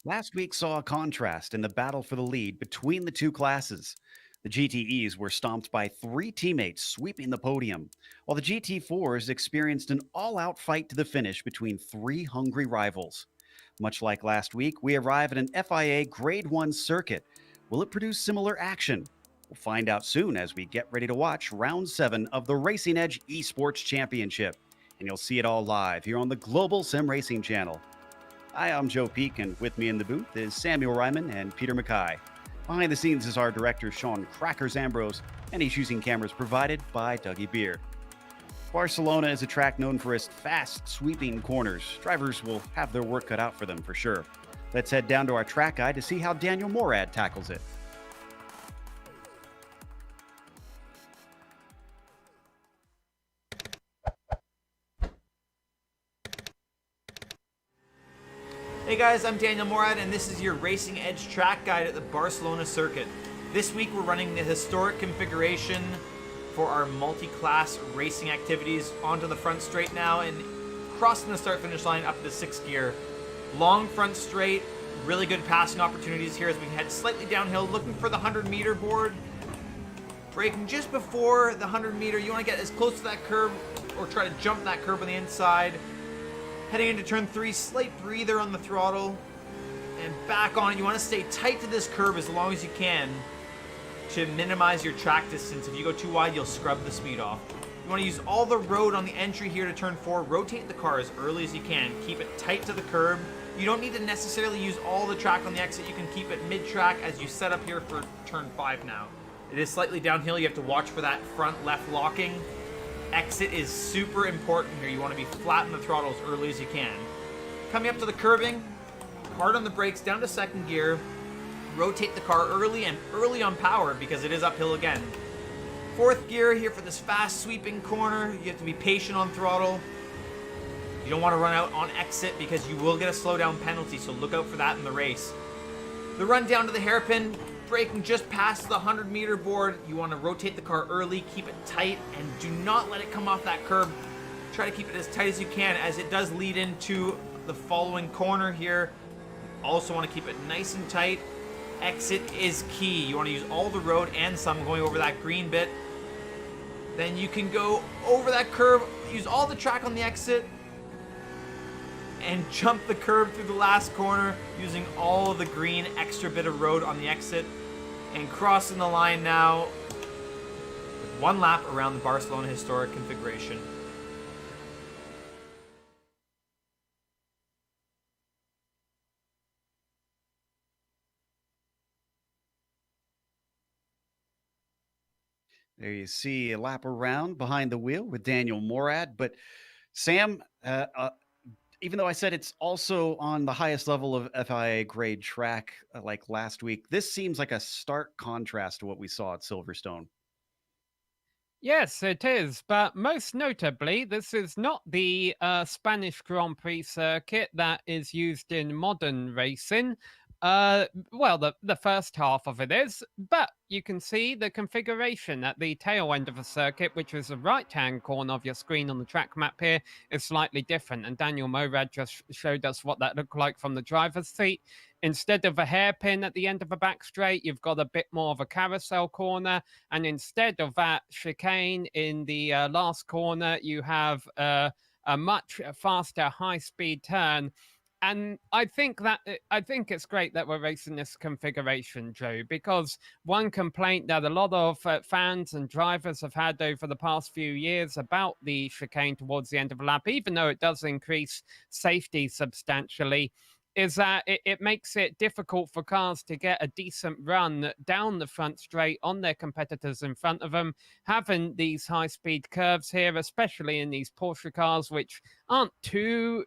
Last week saw a contrast in the battle for the lead between the two classes. The GTEs were stomped by 3 teammates sweeping the podium, while the GT4s experienced an all-out fight to the finish between 3 hungry rivals. Much like last week, we arrive at an FIA Grade 1 circuit. Will it produce similar action? We'll find out soon as we get ready to watch Round 7 of the Racing Edge Esports Championship. And you'll see it all live here on the Global Sim Racing channel. Hi, I'm Joe Peak, and with me in the booth is Samuel Ryman and Peter Mackay. Behind the scenes is our director, Sean Crackers Ambrose, and he's using cameras provided by Dougie Beer. Barcelona is a track known for its fast, sweeping corners. Drivers will have their work cut out for them for sure. Let's head down to our track guide to see how Daniel Morad tackles it. Hey guys, I'm Daniel Morad, and this is your Racing Edge track guide at the Barcelona circuit. This week we're running the historic configuration for our multi-class racing activities onto the front straight now and crossing the start-finish line up to 6th gear. Long front straight, really good passing opportunities here as we head slightly downhill, looking for the 100-meter board. Braking just before the 100-meter, you want to get as close to that curb or try to jump that curb on the inside. Heading into turn 3, slight breather on the throttle, and back on it. You want to stay tight to this curb as long as you can to minimize your track distance. If you go too wide, you'll scrub the speed off. You want to use all the road on the entry here to turn 4. Rotate the car as early as you can. Keep it tight to the curb. You don't need to necessarily use all the track on the exit. You can keep it mid-track as you set up here for turn 5 now. It is slightly downhill. You have to watch for that front left locking. Exit is super important here. You want to be flat on the throttle as early as you can. Coming up to the curbing, hard on the brakes, down to 2nd gear. Rotate the car early and early on power because it is uphill again. 4th gear here for this fast sweeping corner. You have to be patient on throttle. You don't want to run out on exit because you will get a slowdown penalty, so look out for that in the race. The run down to the hairpin. Braking just past the 100-meter board. You want to rotate the car early, keep it tight, and do not let it come off that curb. Try to keep it as tight as you can as it does lead into the following corner here. You also want to keep it nice and tight. Exit is key. You want to use all the road and some going over that green bit. Then you can go over that curve, use all the track on the exit, and jump the curve through the last corner using all of the green extra bit of road on the exit. And crossing the line now with one lap around the Barcelona historic configuration. There you see a lap around behind the wheel with Daniel Morad. But Sam, even though I said it's also on the highest level of FIA grade track like last week, this seems like a stark contrast to what we saw at Silverstone. Yes, it is. But most notably, this is not the Spanish Grand Prix circuit that is used in modern racing. Well, the first half of it is, but you can see the configuration at the tail end of the circuit, which is the right-hand corner of your screen on the track map here, is slightly different. And Daniel Morad just showed us what that looked like from the driver's seat. Instead of a hairpin at the end of a back straight, you've got a bit more of a carousel corner. And instead of that chicane in the last corner, you have a much faster high-speed turn. And I think it's great that we're racing this configuration, Joe, because one complaint that a lot of fans and drivers have had over the past few years about the chicane towards the end of a lap, even though it does increase safety substantially, is that it makes it difficult for cars to get a decent run down the front straight on their competitors in front of them. Having these high-speed curves here, especially in these Porsche cars, which aren't too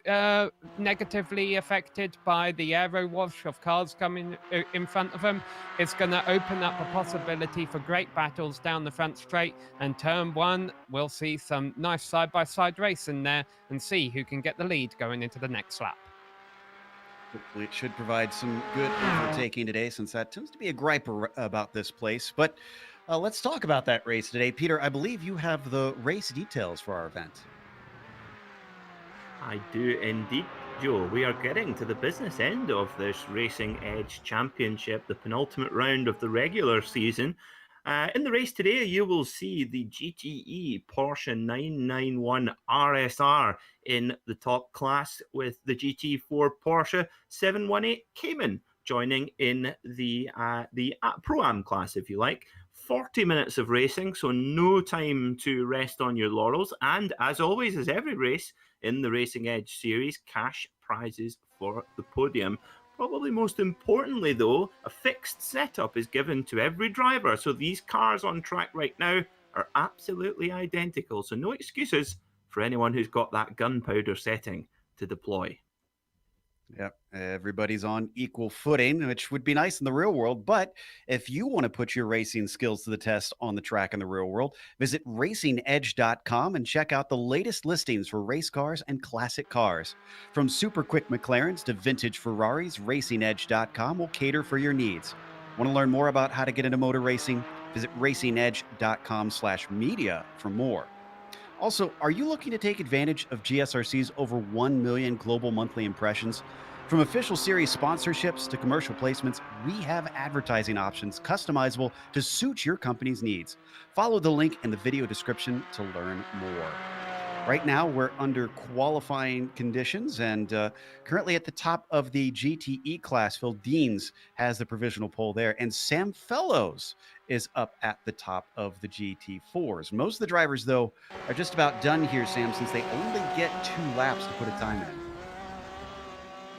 negatively affected by the aero wash of cars coming in front of them, is going to open up a possibility for great battles down the front straight. And turn one, we'll see some nice side-by-side racing there and see who can get the lead going into the next lap. Hopefully, it should provide some good overtaking today, since that tends to be a gripe about this place. But let's talk about that race today. Peter, I believe you have the race details for our event. I do indeed, Joe. We are getting to the business end of this Racing Edge Championship, the penultimate round of the regular season. In the race today, you will see the GTE Porsche 991 RSR in the top class, with the GT4 Porsche 718 Cayman joining in the Pro-Am class, if you like. 40 minutes of racing, so no time to rest on your laurels. And as always, as every race in the Racing Edge series, cash prizes for the podium. Probably most importantly, though, a fixed setup is given to every driver. So these cars on track right now are absolutely identical. So no excuses for anyone who's got that gunpowder setting to deploy. Yep, everybody's on equal footing, which would be nice in the real world. But if you want to put your racing skills to the test on the track in the real world, visit racingedge.com and check out the latest listings for race cars and classic cars. From super quick McLarens to vintage Ferraris, racingedge.com will cater for your needs. Want to learn more about how to get into motor racing? Visit racingedge.com/media for more. Also, are you looking to take advantage of GSRC's over 1 million global monthly impressions? From official series sponsorships to commercial placements, we have advertising options customizable to suit your company's needs. Follow the link in the video description to learn more. Right now, we're under qualifying conditions, and currently at the top of the GTE class, Phil Deans has the provisional pole there, and Sam Fellows is up at the top of the GT4s. Most of the drivers, though, are just about done here, Sam, since they only get 2 laps to put a time in.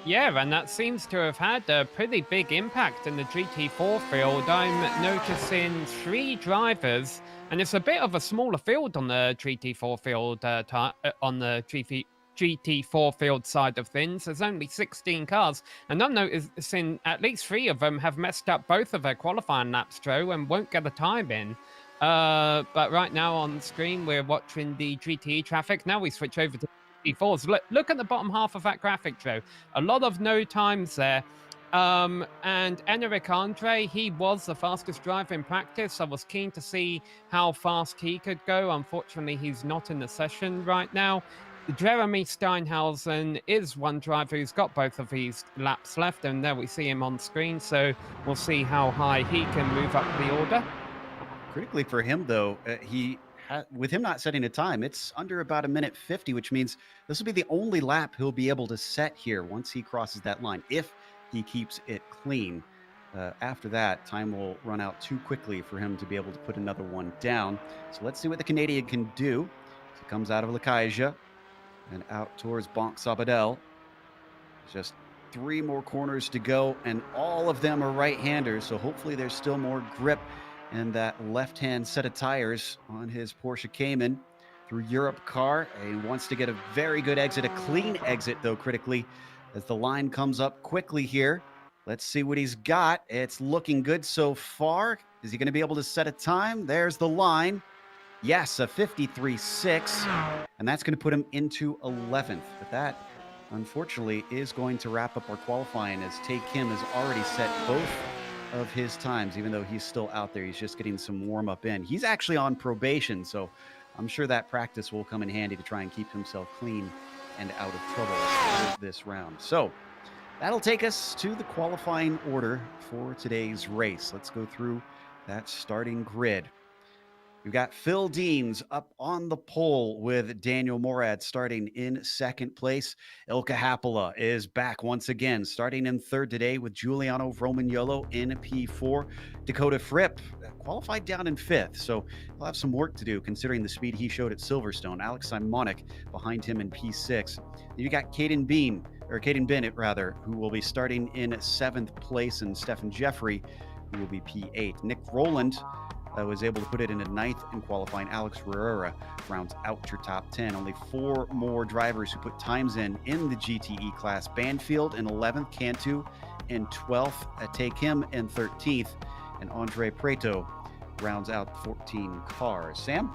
Yeah, and that seems to have had a pretty big impact in the GT4 field. I'm noticing 3 drivers, and it's a bit of a smaller field on the GT4 field, on the GT4 field side of things. There's only 16 cars, and I'm noticing at least 3 of them have messed up both of their qualifying laps, Joe, and won't get a time in. But right now on screen, we're watching the GTE traffic. Now we switch over to GT4s. Look at the bottom half of that graphic, Joe. A lot of no times there. And Enric Andre, he was the fastest driver in practice. I was keen to see how fast he could go. Unfortunately, he's not in the session right now. Jeremy Steinhausen is one driver who's got both of these laps left, and there we see him on screen, so we'll see how high he can move up the order. Critically for him, though, with him not setting a time, it's under about 1:50, which means this will be the only lap he'll be able to set here once he crosses that line, if he keeps it clean. After that, time will run out too quickly for him to be able to put another one down. So let's see what the Canadian can do. So he comes out of Lakaja and out towards Bonk Sabadell. Just 3 more corners to go, and all of them are right-handers, so hopefully there's still more grip in that left-hand set of tires on his Porsche Cayman through Europe car. He wants to get a very good exit, a clean exit, though, critically, as the line comes up quickly here. Let's see what he's got. It's looking good so far. Is he going to be able to set a time? There's the line. Yes, a 53.6, and that's going to put him into 11th. But that, unfortunately, is going to wrap up our qualifying, as Tae Kim has already set both of his times, even though he's still out there. He's just getting some warm-up in. He's actually on probation, so I'm sure that practice will come in handy to try and keep himself clean and out of trouble with this round. So that'll take us to the qualifying order for today's race. Let's go through that starting grid. We've got Phil Deans up on the pole with Daniel Morad starting in second place. Ilka Happala is back once again, starting in third today with Giuliano Romagnolo in P4. Dakota Fripp qualified down in fifth, so he'll have some work to do considering the speed he showed at Silverstone. Alex Simonic behind him in P6. You got Caden Bennett, who will be starting in seventh place, and Stephen Jeffrey, who will be P8. Nick Rowland was able to put it into ninth in qualifying. Alex Herrera rounds out your top 10. Only 4 more drivers who put times in the GTE class. Banfield in 11th, Cantu in 12th, Tae Kim in 13th, and Andre Preto rounds out 14 cars. Sam?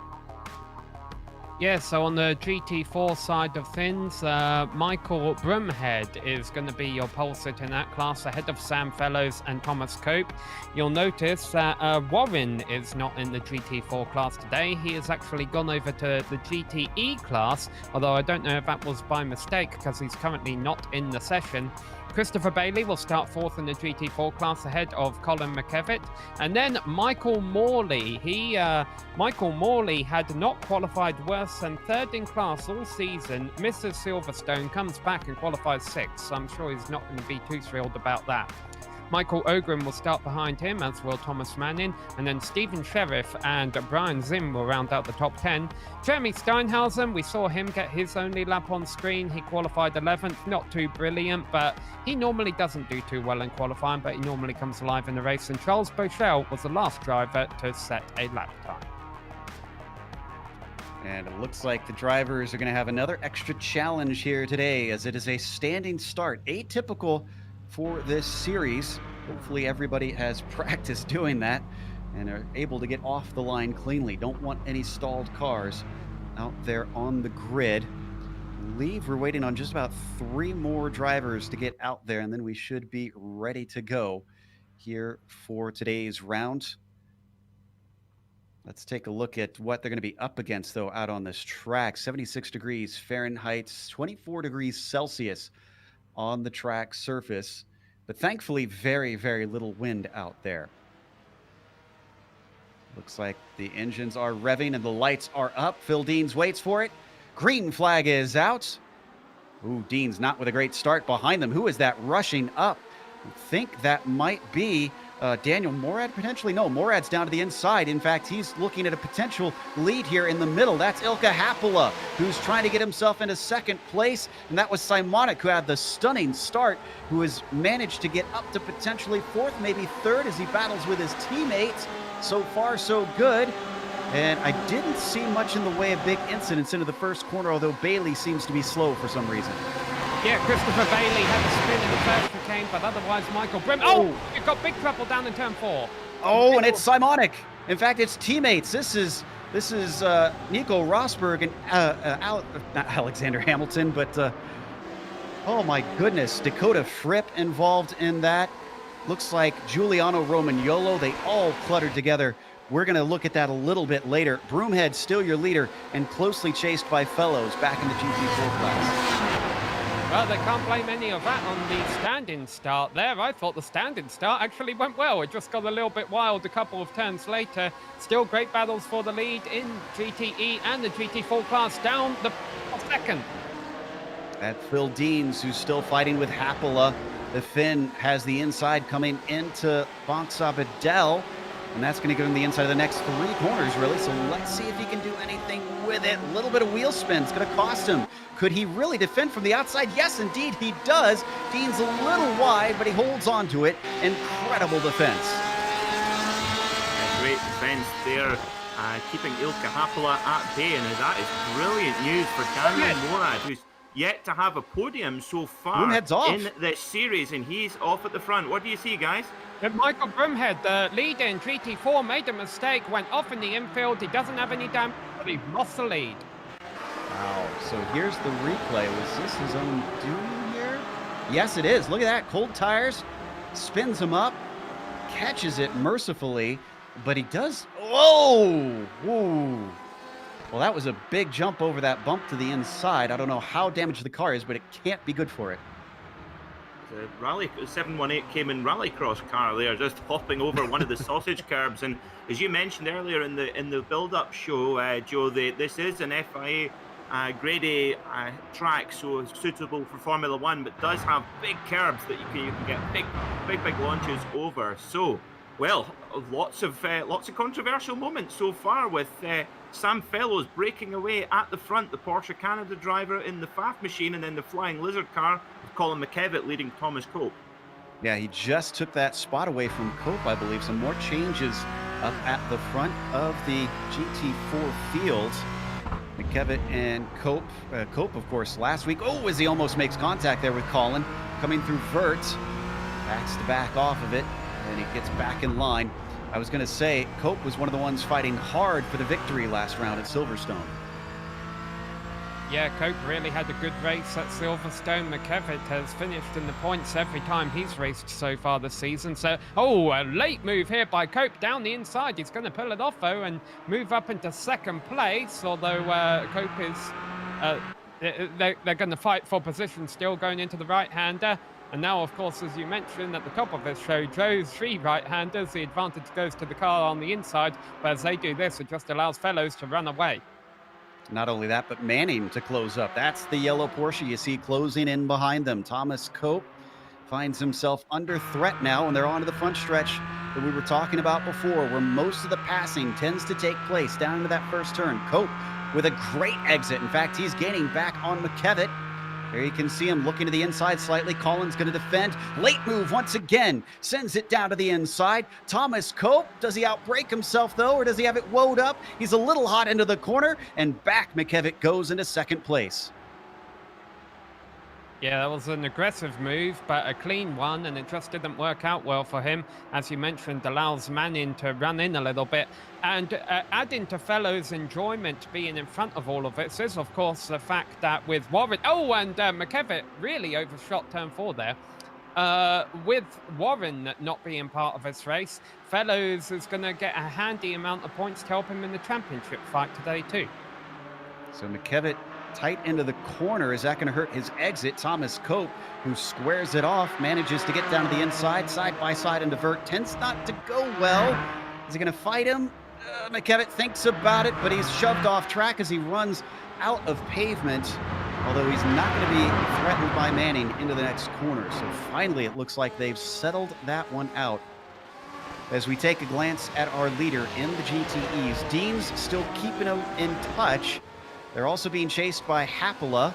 Yeah, so on the GT4 side of things, Michael Broomhead is going to be your pole sitter in that class, ahead of Sam Fellows and Thomas Cope. You'll notice that Warren is not in the GT4 class today. He has actually gone over to the GTE class, although I don't know if that was by mistake, because he's currently not in the session. Christopher Bailey will start fourth in the GT4 class ahead of Colin McKevitt. And then Michael Morley. Michael Morley had not qualified worse than third in class all season. Mrs. Silverstone comes back and qualifies sixth. So I'm sure he's not going to be too thrilled about that. Michael Ogren will start behind him, as will Thomas Manning, and then Stephen Sheriff and Brian Zim will round out the top 10. Jeremy Steinhausen, we saw him get his only lap on screen. He qualified 11th, not too brilliant, but he normally doesn't do too well in qualifying, but he normally comes alive in the race. And Charles Bochelle was the last driver to set a lap time. And it looks like the drivers are going to have another extra challenge here today, as it is a standing start, atypical for this series. Hopefully everybody has practiced doing that and are able to get off the line cleanly. Don't want any stalled cars out there on the grid. I believe we're waiting on just about 3 more drivers to get out there, and then we should be ready to go here for today's round. Let's take a look at what they're going to be up against, though, out on this track. 76 degrees Fahrenheit, 24 degrees Celsius on the track surface, but thankfully very, very little wind out there. Looks like the engines are revving and the lights are up. Phil Deans waits for it. Green flag is out. Ooh, Deans not with a great start behind them. Who is that rushing up? I think that might be Daniel Morad, potentially. No, Morad's down to the inside. In fact, he's looking at a potential lead here in the middle. That's Ilka Happala, who's trying to get himself into second place. And that was Simonic, who had the stunning start, who has managed to get up to potentially fourth, maybe third, as he battles with his teammates. So far, so good. And I didn't see much in the way of big incidents into the first corner, although Bailey seems to be slow for some reason. Yeah, Christopher Bailey had the spin in the first chicane, but otherwise Michael Brim. Oh, you've got big trouble down in turn 4. Oh, and it's Simonic. In fact, it's teammates. This is Nico Rosberg and not Alexander Hamilton, but oh my goodness, Dakota Fripp involved in that. Looks like Giuliano Romagnolo. They all cluttered together We're going to look at that a little bit later. Broomhead still your leader and closely chased by Fellows back in the GT4 class. Well, they can't blame any of that on the stand-in start there. I thought the stand-in start actually went well. It just got a little bit wild a couple of turns later. Still great battles for the lead in GTE and the GT4 class down the second. At Phil Deans, who's still fighting with Hapola. The Finn has the inside coming into Bonksabadell. And that's going to give him the inside of the next 3 corners, really. So let's see if he can do anything with it. A little bit of wheel spin. It's going to cost him. Could he really defend from the outside? Yes, indeed, he does. Dean's a little wide, but he holds on to it. Incredible defense. Yeah, great defense there, keeping Ilkka Hapola at bay. And that is brilliant news for Daniel Morad, who's yet to have a podium so far in this series. And he's off at the front. What do you see, guys? Michael Broomhead, the leader in GT4, made a mistake, went off in the infield. He doesn't have any damage, but he lost the lead. Wow, so here's the replay. Was this his own doing here? Yes, it is. Look at that. Cold tires, spins him up, catches it mercifully, but he does... Whoa! Whoa! Well, that was a big jump over that bump to the inside. I don't know how damaged the car is, but it can't be good for it. The Rally 718 came in rallycross car there, just hopping over one of the sausage curbs. And as you mentioned earlier in the build-up show, Joe, this is an FIA Grade A track, so it's suitable for Formula One, but does have big curbs that you can get big launches over. So, well, lots of controversial moments so far with Sam Fellows breaking away at the front, the Porsche Canada driver in the FAF machine, and then the Flying Lizard car with Colin McKevitt leading Thomas Cope. Yeah, he just took that spot away from Cope, I believe. Some more changes up at the front of the GT4 field. McKevitt and Cope. Cope, of course, last week. Oh, as he almost makes contact there with Colin. Coming through Vert. Backs to back off of it, and he gets back in line. I was going to say, Cope was one of the ones fighting hard for the victory last round at Silverstone. Yeah, Cope really had a good race at Silverstone. McKevitt has finished in the points every time he's raced so far this season. So, a late move here by Cope down the inside. He's going to pull it off, though, and move up into second place, although Cope is... they're going to fight for position still going into the right-hander. And now, of course, as you mentioned at the top of this show, Joe's 3 right-handers. The advantage goes to the car on the inside, but as they do this, it just allows Fellows to run away. Not only that, but Manning to close up. That's the yellow Porsche you see closing in behind them. Thomas Cope finds himself under threat now, and they're on to the front stretch that we were talking about before, where most of the passing tends to take place down into that first turn. Cope with a great exit. In fact, he's gaining back on McKevitt. There you can see him looking to the inside slightly. Colin's going to defend. Late move once again. Sends it down to the inside. Thomas Cope, does he outbrake himself though, or does he have it woed up? He's a little hot into the corner, and back McKevitt goes into second place. Yeah, that was an aggressive move, but a clean one, and it just didn't work out well for him. As you mentioned, allows Manning to run in a little bit. And adding to Fellows' enjoyment being in front of all of it is, of course, the fact that with Warren... and McKevitt really overshot turn 4 there. With Warren not being part of this race, Fellows is going to get a handy amount of points to help him in the championship fight today, too. So McKevitt tight into the corner. Is that going to hurt his exit? Thomas Cope, who squares it off, manages to get down to the inside, side by side into Vert. Tends not to go well. Is he going to fight him? McKevitt thinks about it, but he's shoved off track as he runs out of pavement, although he's not going to be threatened by Manning into the next corner. So finally, it looks like they've settled that one out. As we take a glance at our leader in the GTEs, Dean's still keeping him in touch. They're also being chased by Hapola,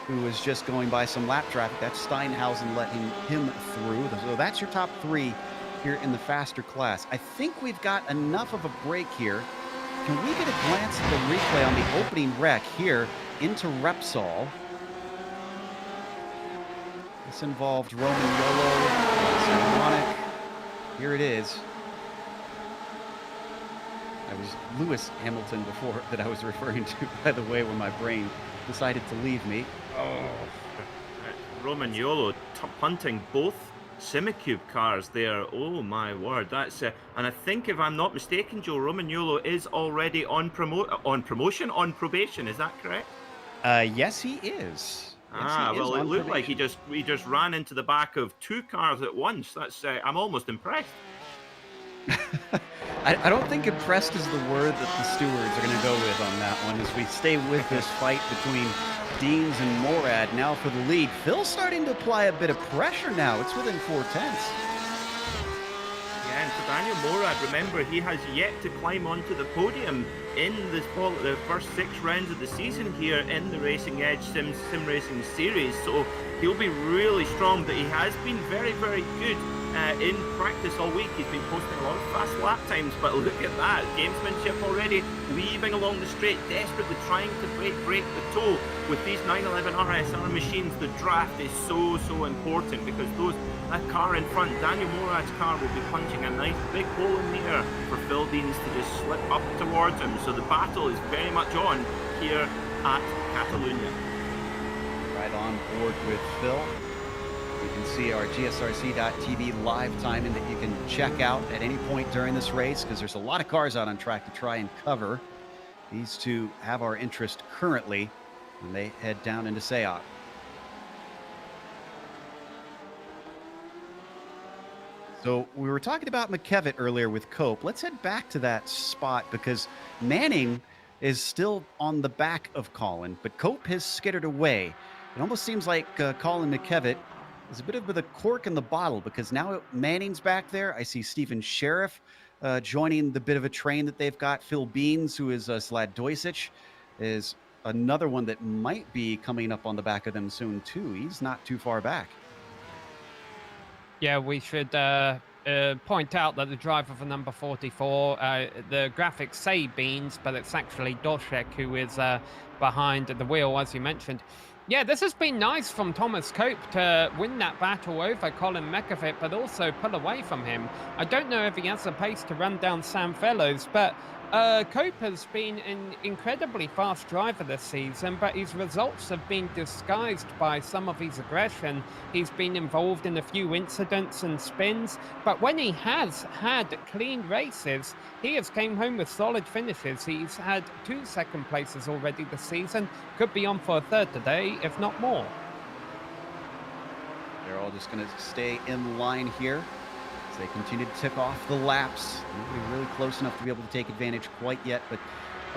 who was just going by some lap traffic. That's Steinhausen letting him through. So that's your top 3 here in the faster class. I think we've got enough of a break here. Can we get a glance at the replay on the opening wreck here into Repsol? This involved Roman Yolo. It's ironic. Here it is. I was Lewis Hamilton before that I was referring to, by the way, when my brain decided to leave me. Roman Yolo punting both Simicube cars there. Oh my word, that's and I think if I'm not mistaken, Joe Romagnolo is already on promotion on probation. Is that correct? Yes, he is. Yes, he Ah, is well, it on looked like probation. he just ran into the back of two cars at once. That's I'm almost impressed. I don't think impressed is the word that the stewards are going to go with on that one as we stay with this fight between Deans and Morad now for the lead. Phil's starting to apply a bit of pressure now. It's within 4/10. Yeah, and for Daniel Morad, remember, he has yet to climb onto the podium in the first 6 rounds of the season here in the Racing Edge Sim Racing series. So he'll be really strong. But he has been very, very good in practice all week. He's been posting a lot of fast lap times. But look at that, gamesmanship already, weaving along the straight, desperately trying to break the toe. With these 911 RSR machines, the draft is so important because that car in front, Daniel Morad's car, will be punching a nice big hole in the air for Phil Deans to just slip up towards him. So the battle is very much on here at Catalunya. Right on board with Phil. You can see our GSRC.TV live timing that you can check out at any point during this race because there's a lot of cars out on track to try and cover. These two have our interest currently when they head down into Seat. So we were talking about McKevitt earlier with Cope. Let's head back to that spot because Manning is still on the back of Colin, but Cope has skittered away. It almost seems like Colin McKevitt is a bit of a cork in the bottle because now Manning's back there. I see Stephen Sheriff joining the bit of a train that they've got. Phil Beans, who is Slad Dojsic, is another one that might be coming up on the back of them soon too. He's not too far back. Yeah, we should point out that the driver for number 44, the graphics say Beans, but it's actually Doshek who is behind the wheel, as you mentioned. Yeah, this has been nice from Thomas Cope to win that battle over Colin McKevitt, but also pull away from him. I don't know if he has the pace to run down Sam Fellows, but Cope has been an incredibly fast driver this season, but his results have been disguised by some of his aggression. He's been involved in a few incidents and spins, but when he has had clean races, he has came home with solid finishes. He's had 2 second places already this season, could be on for a third today, if not more. They're all just going to stay in line here. They continue to tick off the laps. Not really close enough to be able to take advantage quite yet, but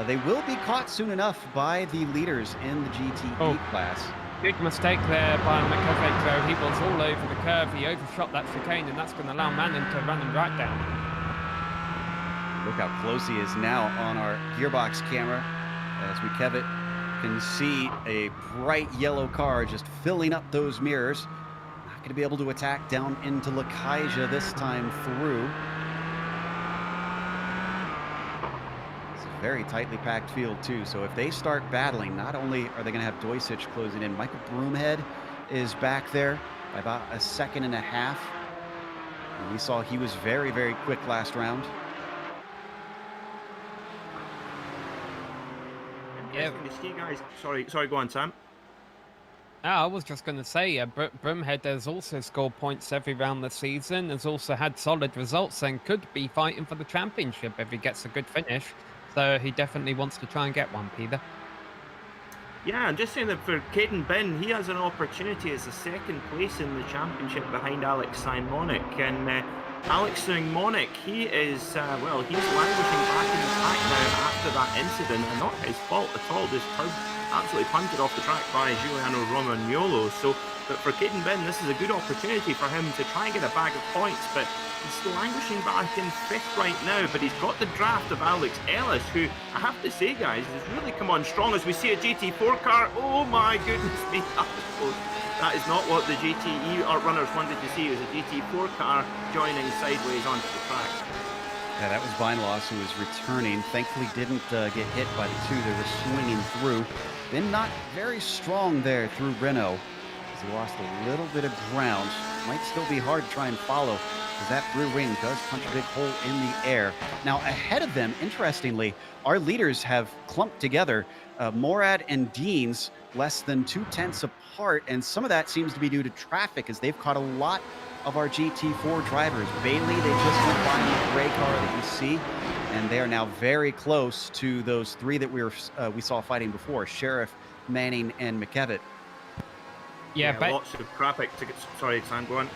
they will be caught soon enough by the leaders in the GTE class. Big mistake there by McKevitt, though. He was all over the curve. He overshot that chicane, and that's going to allow Manning to run him right down. Look how close he is now on our gearbox camera as McKevitt can see a bright yellow car just filling up those mirrors. Going to be able to attack down into Lakaja this time through. It's a very tightly packed field too, so if they start battling, not only are they going to have Dojsic closing in, Michael Broomhead is back there by about 1.5 seconds. And we saw he was very, very quick last round. Interesting to see, guys. Sorry, go on, Sam. I was just going to say, Broomhead has also scored points every round this season, has also had solid results and could be fighting for the championship if he gets a good finish. So he definitely wants to try and get one, Peter. Yeah, I'm just saying that for Caden Bin, he has an opportunity as a 2nd place in the championship behind Alex Simonic. And Alex Simonic, he is, he's languishing back in the pack now after that incident, and not his fault at all, just absolutely punted off the track by Giuliano Romagnolo. So, but for Caden Bin, this is a good opportunity for him to try and get a bag of points, but he's languishing back in 5th right now, but he's got the draft of Alex Ellis, who, I have to say, guys, has really come on strong as we see a GT4 car. Oh my goodness me, that is not what the GTE runners wanted to see. It was a GT4 car joining sideways onto the track. Yeah, that was Beinloss who was returning. Thankfully didn't get hit by the two that were swinging through. Been not very strong there through Renault as he lost a little bit of ground. Might still be hard to try and follow as that rear wing does punch a big hole in the air. Now ahead of them, interestingly, our leaders have clumped together. Morad and Deans less than 0.2 apart, and some of that seems to be due to traffic as they've caught a lot of our GT4 drivers. Bailey, they just went by in the gray car that you see, and they are now very close to those three that we saw fighting before, Sheriff, Manning, and McKevitt. Yeah, lots of traffic to get. Sorry, Sam, go on.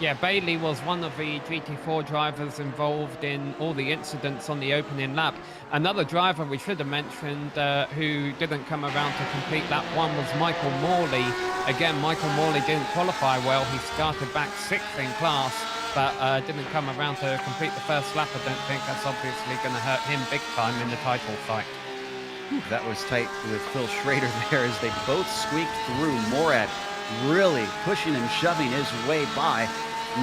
Yeah, Bailey was one of the GT4 drivers involved in all the incidents on the opening lap. Another driver we should have mentioned who didn't come around to complete lap 1 was Michael Morley. Again, Michael Morley didn't qualify well. He started back 6th in class, but didn't come around to complete the first lap. I don't think that's obviously going to hurt him big time in the title fight. That was tight with Phil Schrader there as they both squeaked through. Morad really pushing and shoving his way by,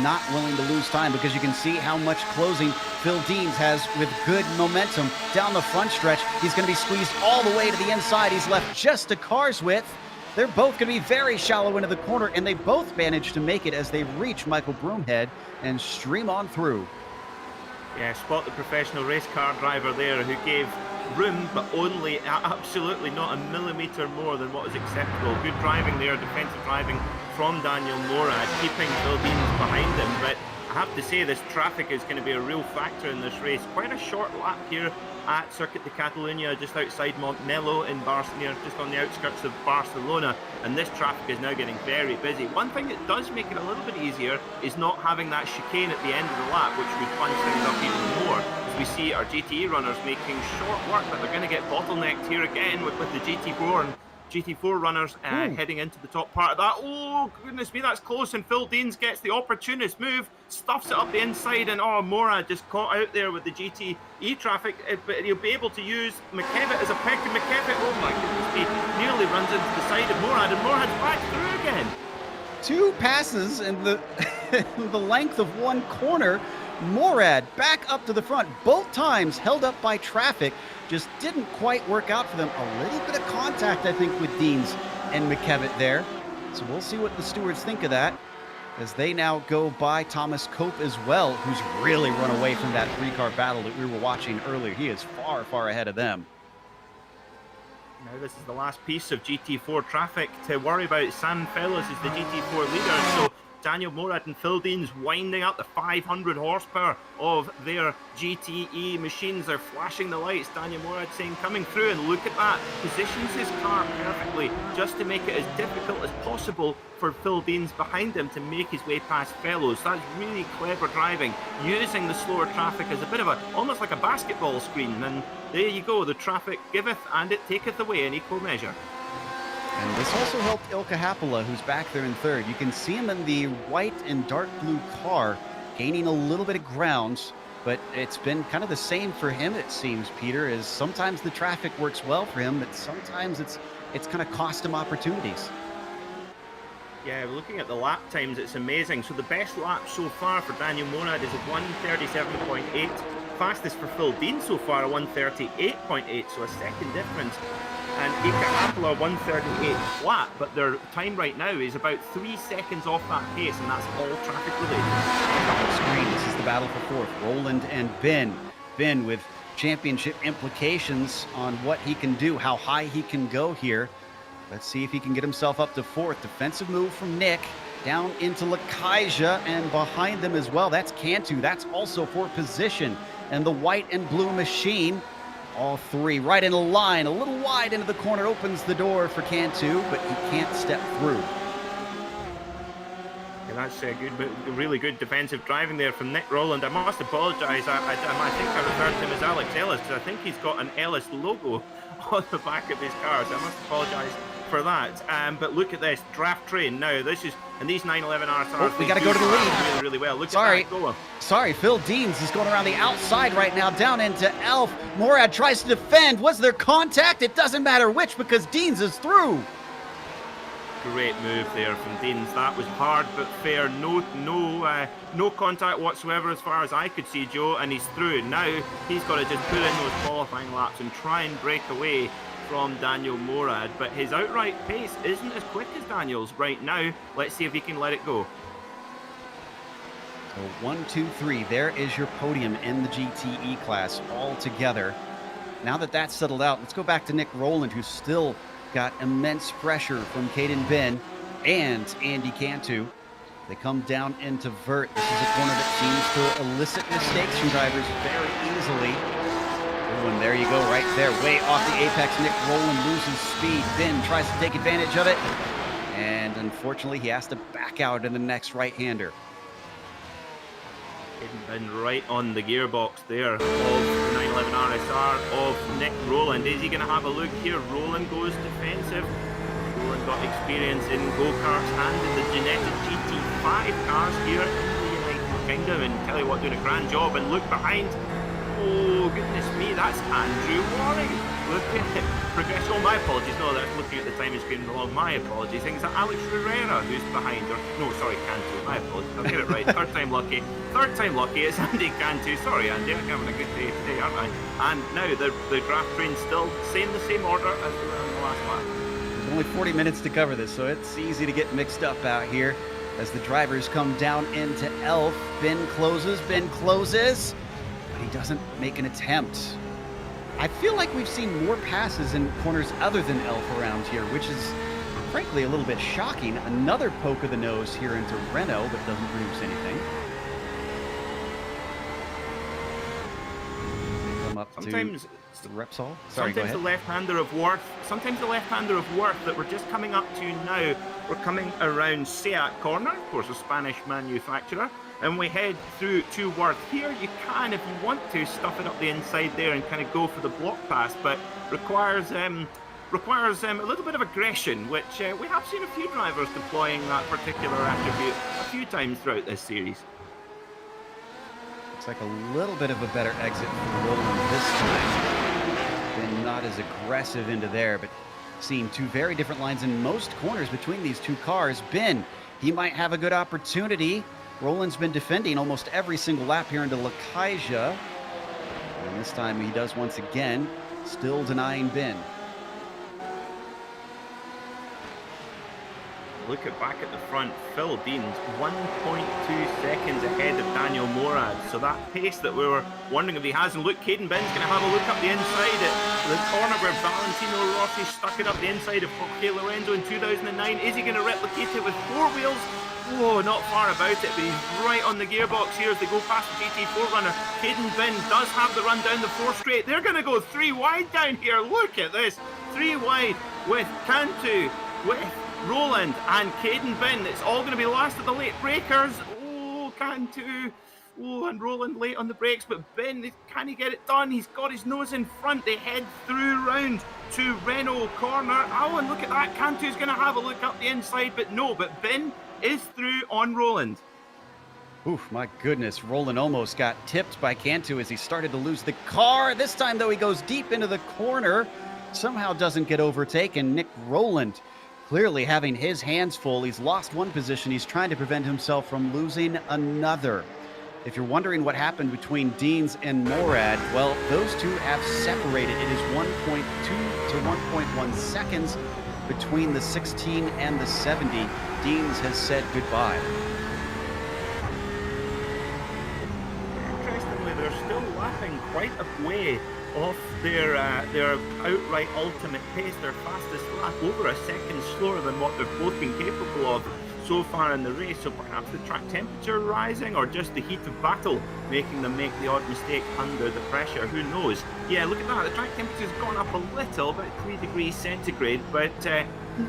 not willing to lose time because you can see how much closing Phil Deans has with good momentum down the front stretch. He's going to be squeezed all the way to the inside. He's left just a car's width. They're both going to be very shallow into the corner, and they both manage to make it as they reach Michael Broomhead and stream on through. Yeah, spot the professional race car driver there who gave room, but only absolutely not a millimetre more than what is acceptable. Good driving there, defensive driving from Daniel Morad, keeping Phil Deans behind him. But I have to say, this traffic is going to be a real factor in this race. Quite a short lap here at Circuit de Catalunya, just outside Montmeló in Barcelona, just on the outskirts of Barcelona, and this traffic is now getting very busy. One thing that does make it a little bit easier is not having that chicane at the end of the lap, which would punch things up even more. As we see our GTE runners making short work, but they're going to get bottlenecked here again with the GT4 and GT4 runners heading into the top part of that. Oh, goodness me, that's close, and Phil Deans gets the opportunist move, stuffs it up the inside, and Morad just caught out there with the GTE traffic, but he'll be able to use McKevitt as a pick, and McKevitt, oh my goodness me, nearly runs into the side of Morad, and Morad's back through again. 2 passes in the, in the length of 1 corner. Morad back up to the front, both times held up by traffic. Just didn't quite work out for them. A little bit of contact, I think, with Deans and McKevitt there. So we'll see what the stewards think of that as they now go by Thomas Cope as well, who's really run away from that 3-car battle that we were watching earlier. He is far, far ahead of them. Now this is the last piece of GT4 traffic to worry about. Sam Fellows is the GT4 leader, so Daniel Morad and Phil Deans winding up the 500 horsepower of their GTE machines. They're flashing the lights. Daniel Morad saying coming through, and look at that. Positions his car perfectly just to make it as difficult as possible for Phil Deans behind him to make his way past Fellows. That's really clever driving, using the slower traffic as a bit of almost like a basketball screen. And there you go, the traffic giveth and it taketh away in equal measure. And this also helped Ilka Happala, who's back there in third. You can see him in the white and dark blue car, gaining a little bit of ground, but it's been kind of the same for him, it seems, Peter, is sometimes the traffic works well for him, but sometimes it's kind of cost him opportunities. Yeah, looking at the lap times, it's amazing. So the best lap so far for Daniel Morad is a 1:37.8. Fastest for Phil Deans so far, a 1:38.8, so a second difference. And Ilka Happala 1:38 flat, but their time right now is about 3 seconds off that pace, and that's all traffic related. On the screen, this is the battle for fourth. Roland and Ben. Ben with championship implications on what he can do, how high he can go here. Let's see if he can get himself up to fourth. Defensive move from Nick down into Lakaija, and behind them as well, that's Cantu. That's also for position. And the white and blue machine, all three right in a line, a little wide into the corner, opens the door for Cantu, but he can't step through. Yeah, that's really good defensive driving there from Nick Rowland. I must apologise. I think I referred to him as Alex Ellis, because I think he's got an Ellis logo on the back of his car, so I must apologise for that. But look at this draft train now. This is, and these 911 RSRs, we got to go to the lead really, really well. Look at that go. Sorry, Phil Deans is going around the outside right now, down into Elf. Morad tries to defend. Was there contact? It doesn't matter which, because Deans is through. Great move there from Deans. That was hard but fair. No contact whatsoever as far as I could see, Joe, and he's through. Now he's got to just put in those qualifying laps and try and break away from Daniel Morad, but his outright pace isn't as quick as Daniel's right now. Let's see if he can let it go. So 1, 2, 3, there is your podium in the GTE class all together. Now that that's settled out, let's go back to Nick Rowland, who's still got immense pressure from Caden Ben and Andy Cantu. They come down into vert. This is a corner that seems to elicit mistakes from drivers very easily. Oh, and there you go, right there, way off the apex. Nick Rowland loses speed. Ben tries to take advantage of it, and unfortunately, he has to back out in the next right-hander. Been right on the gearbox there of the 911 RSR of Nick Rowland. Is he going to have a look here? Rowland goes defensive. Rowland got experience in go-karts and in the genetic GT5 cars here in the United Kingdom, and tell you what, doing a grand job. And look behind. Oh, goodness me, that's Andrew Waring. Look at it. Progression. Oh, my apologies. No, that's looking at the timing screen along. My apologies. I think it's Alex Herrera who's behind. Or no, sorry, Cantu. My apologies. I'll get it right. Third time lucky. Third time lucky. It's Andy Cantu. Sorry, Andy. I'm having a good day today, aren't I? And now the graph train's still the same order as we were on the last lap. There's only 40 minutes to cover this, so it's easy to get mixed up out here as the drivers come down into Elf. Ben closes, but he doesn't make an attempt. I feel like we've seen more passes in corners other than Elf around here, which is frankly a little bit shocking. Another poke of the nose here into Renault, but doesn't produce anything. They come up Sometimes to Repsol. Sorry, sometimes the left-hander of Worth. Sometimes the left-hander of Worth that we're just coming up to now. We're coming around Seat Corner, of course, a Spanish manufacturer, and we head through to Worth. Here, you can, if you want to, stuff it up the inside there and kind of go for the block pass, but requires a little bit of aggression, which we have seen a few drivers deploying that particular attribute a few times throughout this series. Looks like a little bit of a better exit for Rowland this time. Been not as aggressive into there, but seeing two very different lines in most corners between these two cars. Ben, he might have a good opportunity. Rowland's been defending almost every single lap here into Lakaja. And this time he does once again, still denying Ben. Look back at the front, Phil Deans 1.2 seconds ahead of Daniel Morad. So that pace that we were wondering if he has. And look, Caden Ben's going to have a look up the inside at the corner where Valentino Rossi stuck it up the inside of Jorge Lorenzo in 2009. Is he going to replicate it with four wheels? Whoa, not far about it, but he's right on the gearbox here as they go past the GT4 runner. Caden Ben does have the run down the four straight. They're going to go three wide down here. Look at this. Three wide with Cantu, with Rowland and Caden Ben. It's all going to be last of the late breakers. Oh, Cantu. Oh, and Rowland late on the brakes, but Ben, can he get it done? He's got his nose in front. They head through round to Renault corner. Oh, and look at that. Cantu's going to have a look up the inside, but no, but Ben is through on Rowland. Oof, my goodness. Rowland almost got tipped by Cantu as he started to lose the car. This time, though, he goes deep into the corner. Somehow doesn't get overtaken. Nick Rowland clearly having his hands full. He's lost one position. He's trying to prevent himself from losing another. If you're wondering what happened between Deans and Morad, well, those two have separated. It is 1.2 to 1.1 seconds between the 16 and the 70. Deans has said goodbye. Interestingly, they're still lapping quite a way off their outright ultimate pace. Their fastest lap over a second slower than what they've both been capable of so far in the race. So perhaps the track temperature rising, or just the heat of battle making them make the odd mistake under the pressure. Who knows? Yeah, look at that. The track temperature's gone up a little, about 3 degrees centigrade, but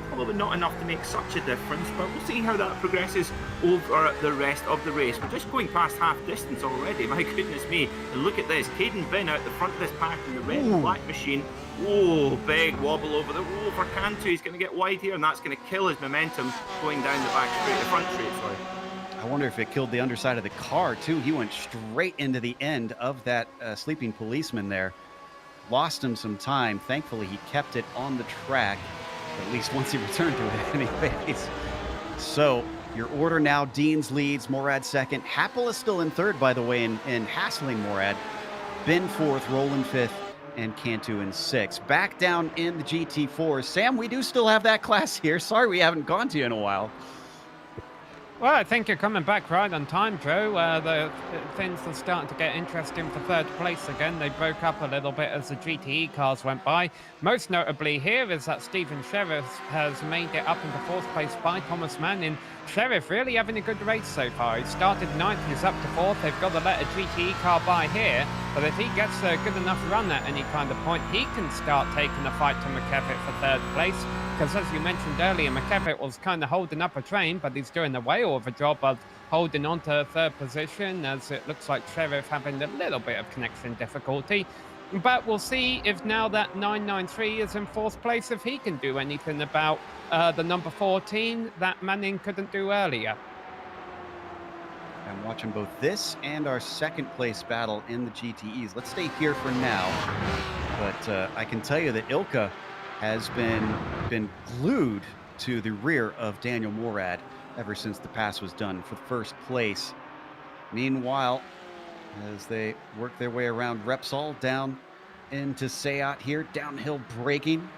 probably not enough to make such a difference. But we'll see how that progresses over the rest of the race. We're just going past half distance already. My goodness me. And look at this. Caden Ben out the front of this pack in the red and black machine. Oh, big wobble over the for Cantu. He's going to get wide here, and that's going to kill his momentum going down the back straight, the front straight, sorry. I wonder if it killed the underside of the car, too. He went straight into the end of that sleeping policeman there. Lost him some time. Thankfully, he kept it on the track, at least once he returned to it anyways. So, your order now, Deans leads, Morad second. Happel is still in third, by the way, in hassling Morad. Ben fourth, Rowland fifth, and Cantu in sixth. Back down in the GT4. Sam, we do still have that class here. Sorry we haven't gone to you in a while. Well, I think you're coming back right on time, Joe. Things are starting to get interesting for third place again. They broke up a little bit as the GTE cars went by. Most notably here is that Stephen Sheriff has made it up into fourth place by Thomas Manning. Sheriff really having a good race so far. He started ninth, he's up to fourth. They've got to let a GTE car by here, but if he gets a good enough run at any kind of point, he can start taking the fight to McKevitt for third place. Because as you mentioned earlier, McKevitt was kind of holding up a train, but he's doing a whale of a job of holding on to third position, as it looks like Sheriff having a little bit of connection difficulty. But we'll see if now that 993 is in fourth place, if he can do anything about the number 14 that Manning couldn't do earlier. I'm watching both this and our second place battle in the GTEs. Let's stay here for now. But I can tell you that Ilka has been glued to the rear of Daniel Morad ever since the pass was done for first place. Meanwhile, as they work their way around Repsol down into Seat here, downhill braking.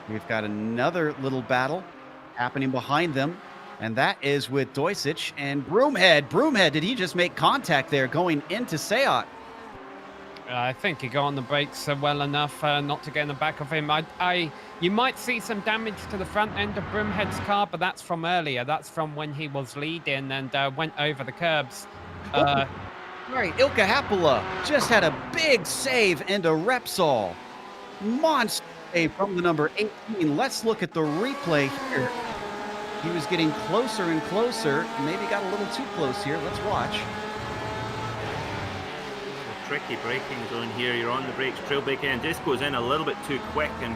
We've got another little battle happening behind them, and that is with Doisic and Broomhead. Broomhead, did he just make contact there going into Seat? I think he got on the brakes well enough not to get in the back of him. You might see some damage to the front end of Broomhead's car, but that's from earlier. That's from when he was leading and went over the curbs. Right, Ilka Happala just had a big save into Repsol. Monster save from the number 18. Let's look at the replay here. He was getting closer and closer. Maybe got a little too close here. Let's watch. Tricky braking zone here. You're on the brakes, trail braking, and just goes in a little bit too quick, and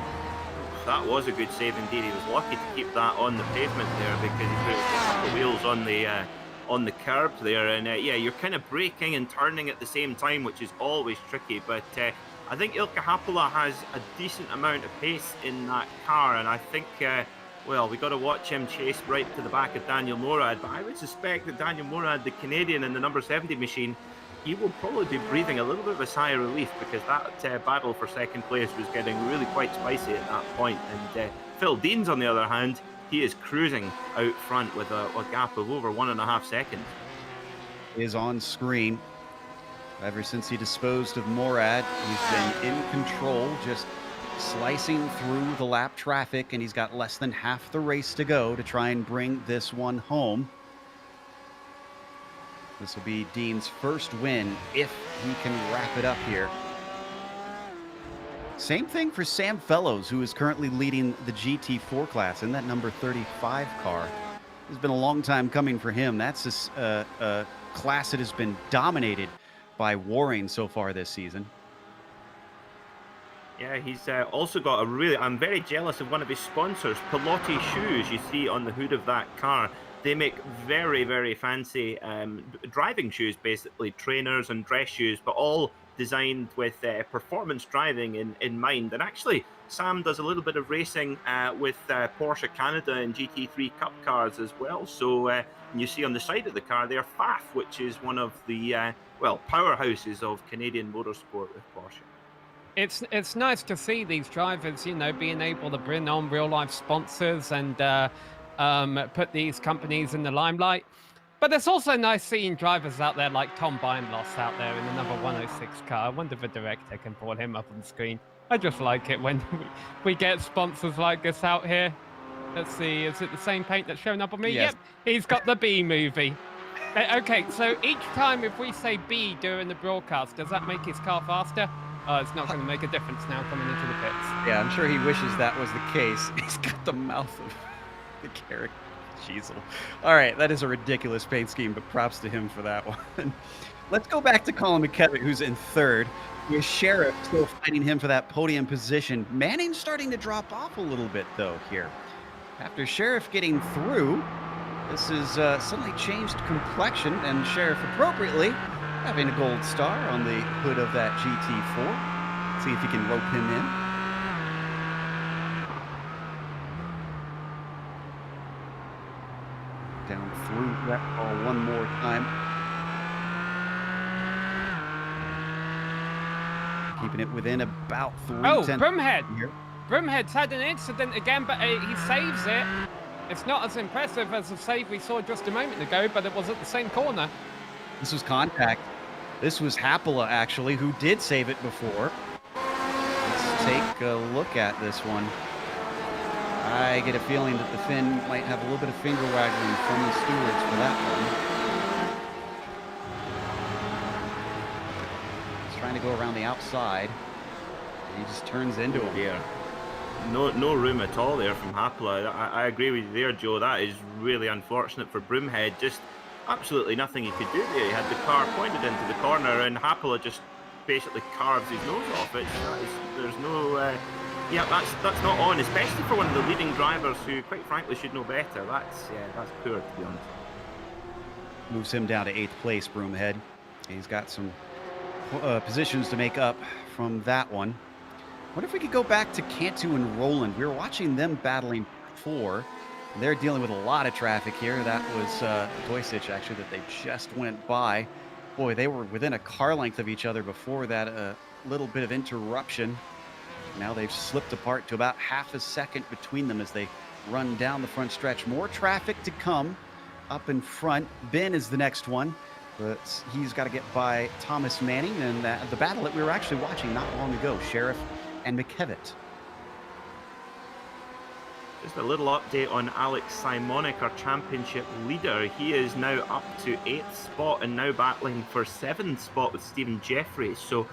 that was a good save indeed. He was lucky to keep that on the pavement there because he put a couple of wheels on the curb there, and yeah, you're kind of braking and turning at the same time, which is always tricky. But I think Ilka Happala has a decent amount of pace in that car, and I think well, we got to watch him chase right to the back of Daniel Morad. But I would suspect that Daniel Morad, the Canadian in the number 70 machine, he will probably be breathing a little bit of a sigh of relief, because that battle for second place was getting really quite spicy at that point. And Phil Deans, on the other hand, he is cruising out front with a gap of over 1.5 seconds. Is on screen. Ever since he disposed of Morad, he's been in control, just slicing through the lap traffic, and he's got less than half the race to go to try and bring this one home. This will be Dean's first win if he can wrap it up here. Same thing for Sam Fellows, who is currently leading the GT4 class in that number 35 car. It's been a long time coming for him. That's a class that has been dominated by Waring so far this season. Yeah, he's also got a really... I'm very jealous of one of his sponsors, Pilotti Shoes, you see on the hood of that car. They make very, very fancy driving shoes, basically, trainers and dress shoes, but all designed with performance driving in mind. And actually, Sam does a little bit of racing with Porsche Canada and GT3 Cup cars as well. So you see on the side of the car there, Pfaff, which is one of the, well, powerhouses of Canadian motorsport with Porsche. It's nice to see these drivers, you know, being able to bring on real-life sponsors and put these companies in the limelight. But it's also nice seeing drivers out there like Tom Beinloss out there in the number 106 car. I wonder if a director can pull him up on the screen. I just like it when we get sponsors like this out here. Let's see, is it the same paint that's showing up on me? Yes. Yep, he's got the B movie. Okay, so each time if we say B during the broadcast, does that make his car faster? Oh, it's not going to make a difference now coming into the pits. Yeah, I'm sure he wishes that was the case. He's got the mouth of the character. Jeezel. All right, that is a ridiculous paint scheme, but props to him for that one. Let's go back to Colin McKevitt, who's in third, with Sheriff still fighting him for that podium position. Manning's starting to drop off a little bit, though, here. After Sheriff getting through, this has suddenly changed complexion, and Sheriff appropriately having a gold star on the hood of that GT4. See if he can rope him in. Down through that ball one more time. Keeping it within about 3 Oh, tenths Broomhead. here. Broomhead's had an incident again, but he saves it. It's not as impressive as the save we saw just a moment ago, but it was at the same corner. This was contact. This was Hapola, actually, who did save it before. Let's take a look at this one. I get a feeling that the Finn might have a little bit of finger waggling from the stewards for that one. He's trying to go around the outside. He just turns into him. Yeah. No room at all there from Hapola. I agree with you there, Joe. That is really unfortunate for Broomhead. Just absolutely nothing he could do there. He had the car pointed into the corner, and Hapola just basically carves his nose off it. There's no... yeah, that's not on, especially for one of the leading drivers who, quite frankly, should know better. That's poor, to be honest. Moves him down to 8th place, Broomhead. He's got some positions to make up from that one. What if we could go back to Cantu and Roland? We were watching them battling before. They're dealing with a lot of traffic here. That was Doisic, actually, that they just went by. Boy, they were within a car length of each other before that little bit of interruption. Now they've slipped apart to about half a second between them as they run down the front stretch. More traffic to come up in front. Ben is the next one, but he's got to get by Thomas Manning and the battle that we were actually watching not long ago, Sheriff and McKevitt. Just a little update on Alex Simonic, our championship leader. He is now up to 8th spot and now battling for 7th spot with Stephen Jeffries. So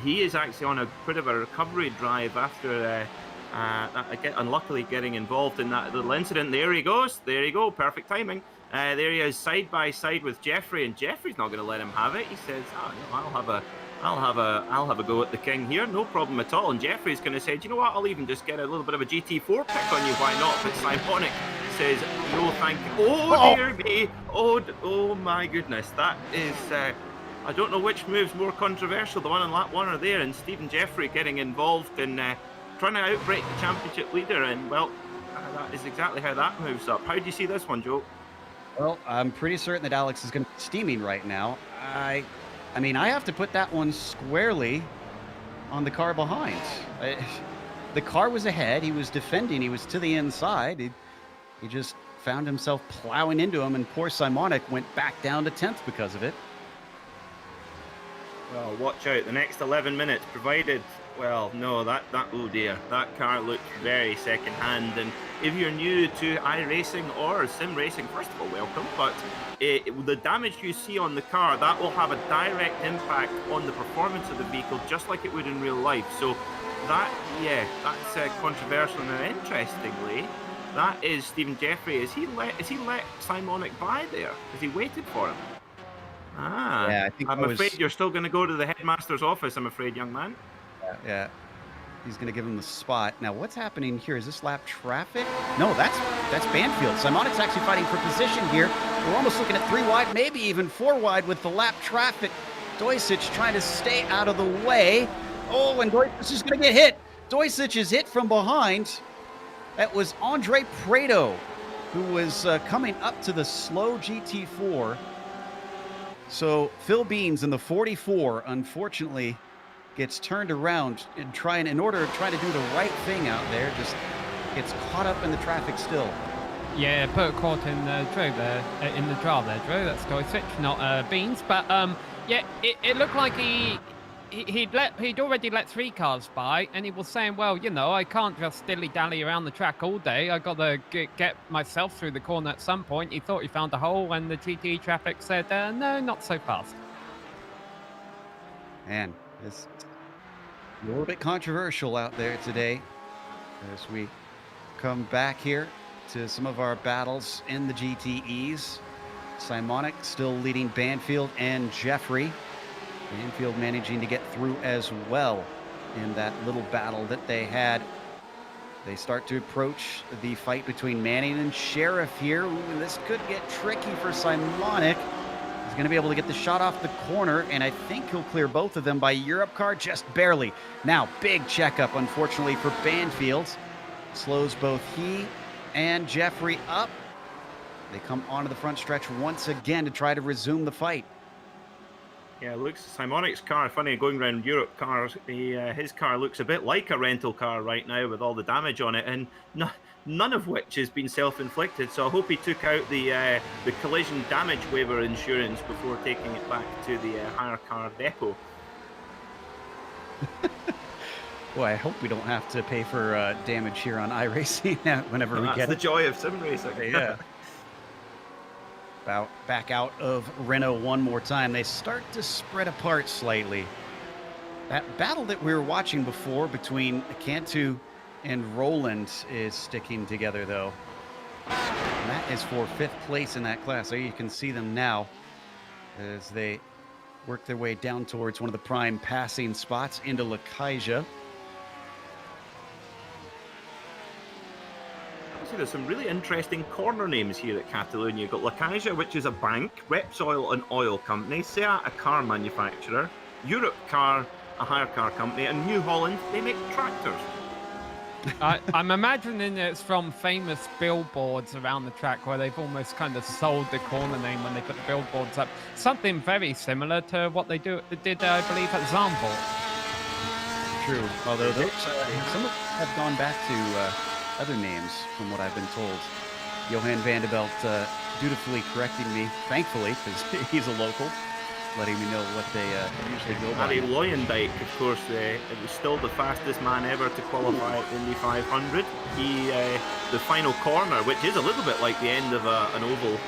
he is actually on a bit of a recovery drive after unluckily getting involved in that little incident. There he goes. There you go. Perfect timing. There he is, side by side with Jeffrey, and Jeffrey's not going to let him have it. He says, "Oh, no, I'll have a go at the king here, no problem at all." And Jeffrey's going to say, "Do you know what? I'll even just get a little bit of a GT4 pick on you. Why not?" But Simonic says, "No, thank you." Oh dear me! Oh my goodness! That is. I don't know which move's more controversial, the one on lap 1 or there, and Stephen Jeffrey getting involved in trying to outbreak the championship leader, and well, that is exactly how that moves up. How do you see this one, Joe? Well, I'm pretty certain that Alex is going to be steaming right now. I mean, I have to put that one squarely on the car behind. The car was ahead. He was defending. He was to the inside. He just found himself plowing into him, and poor Simonic went back down to 10th because of it. Well, watch out. The next 11 minutes, provided... Well, no, oh dear. That car looked very second-hand. And if you're new to iRacing or SimRacing, first of all, welcome. But the damage you see on the car, that will have a direct impact on the performance of the vehicle, just like it would in real life. So that's controversial. And interestingly, that is Stephen Jeffrey. Is he let Simonic by there? Has he waited for him? Yeah, I think I'm afraid you're still going to go to the headmaster's office, I'm afraid, young man. Yeah. He's going to give him the spot. Now, what's happening here? Is this lap traffic? No, that's Banfield. Simonic's actually fighting for position here. We're almost looking at 3 wide, maybe even 4 wide with the lap traffic. Doisic trying to stay out of the way. Oh, and Doisic is going to get hit. Doisic is hit from behind. That was Andre Prado, who was coming up to the slow GT4. So Phil Beans in the 44, unfortunately, gets turned around and in order to try to do the right thing out there, just gets caught up in the traffic still. Yeah, put caught in the Drew there, in the draw there, Drew. That's Doisic, not Beans. But yeah, it looked like he'd already let 3 cars by, and he was saying, well, you know, I can't just dilly-dally around the track all day. I got to get myself through the corner at some point. He thought he found a hole, and the GT traffic said, no, not so fast. Man, it's a little bit controversial out there today as we come back here to some of our battles in the GTEs. Simonic still leading Banfield and Jeffrey. Banfield managing to get through as well in that little battle that they had. They start to approach the fight between Manning and Sheriff here. Ooh, this could get tricky for Simonic. He's going to be able to get the shot off the corner, and I think he'll clear both of them by Europe car just barely. Now, big checkup, unfortunately, for Banfield. Slows both he and Jeffrey up. They come onto the front stretch once again to try to resume the fight. Yeah, looks Simonic's car, funny, going around Europe cars, his car looks a bit like a rental car right now with all the damage on it, and none of which has been self-inflicted. So I hope he took out the collision damage waiver insurance before taking it back to the hire car depot. Boy, I hope we don't have to pay for damage here on iRacing whenever we That's get the it. joy of SimRacing. Yeah. Back out of Renault one more time. They start to spread apart slightly. That battle that we were watching before between Cantu and Roland is sticking together, though. And that is for 5th place in that class. So you can see them now as they work their way down towards one of the prime passing spots into Lakaija. There's some really interesting corner names here at Catalunya. You've got Lakaija, which is a bank, Repsol, an oil company, Seat, a car manufacturer, Europe Car, a hire car company, and New Holland, they make tractors. I'm imagining it's from famous billboards around the track where they've almost kind of sold the corner name when they put the billboards up. Something very similar to what they did, I believe, at Zandvoort. True, although those, some of them have gone back to other names, from what I've been told. Johan Vanderbilt dutifully correcting me, thankfully, because he's a local, letting me know what they usually go by. Harry Luyendijk, of course, it was still the fastest man ever to qualify at Indy 500. He, the final corner, which is a little bit like the end of an oval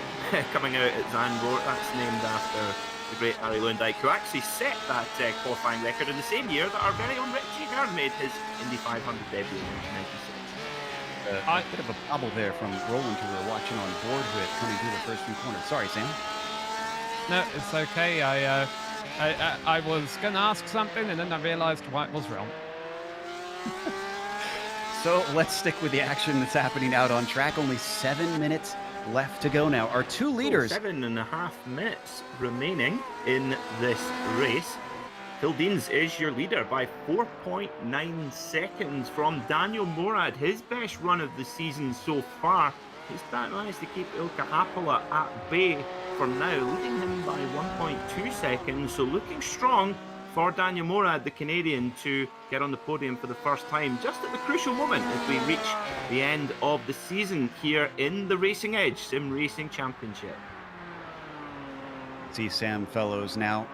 coming out at Zandvoort, that's named after the great Harry Luyendijk, who actually set that qualifying record in the same year that our very own Richie Hearn made his Indy 500 debut in 1996. A bit of a bobble there from Roland, who we were watching on board with, coming through the first few corners. Sorry, Sam. No, it's okay. I was going to ask something, and then I realized what was wrong. So let's stick with the action that's happening out on track. Only 7 minutes left to go now. Our two leaders. 7.5 minutes remaining in this race. Hildeens is your leader by 4.9 seconds from Daniel Morad. His best run of the season so far. He's managed to keep Ilkka Haapala at bay for now, leading him by 1.2 seconds. So looking strong for Daniel Morad, the Canadian, to get on the podium for the first time, just at the crucial moment as we reach the end of the season here in the Racing Edge SimRacing Championship. See Sam Fellows now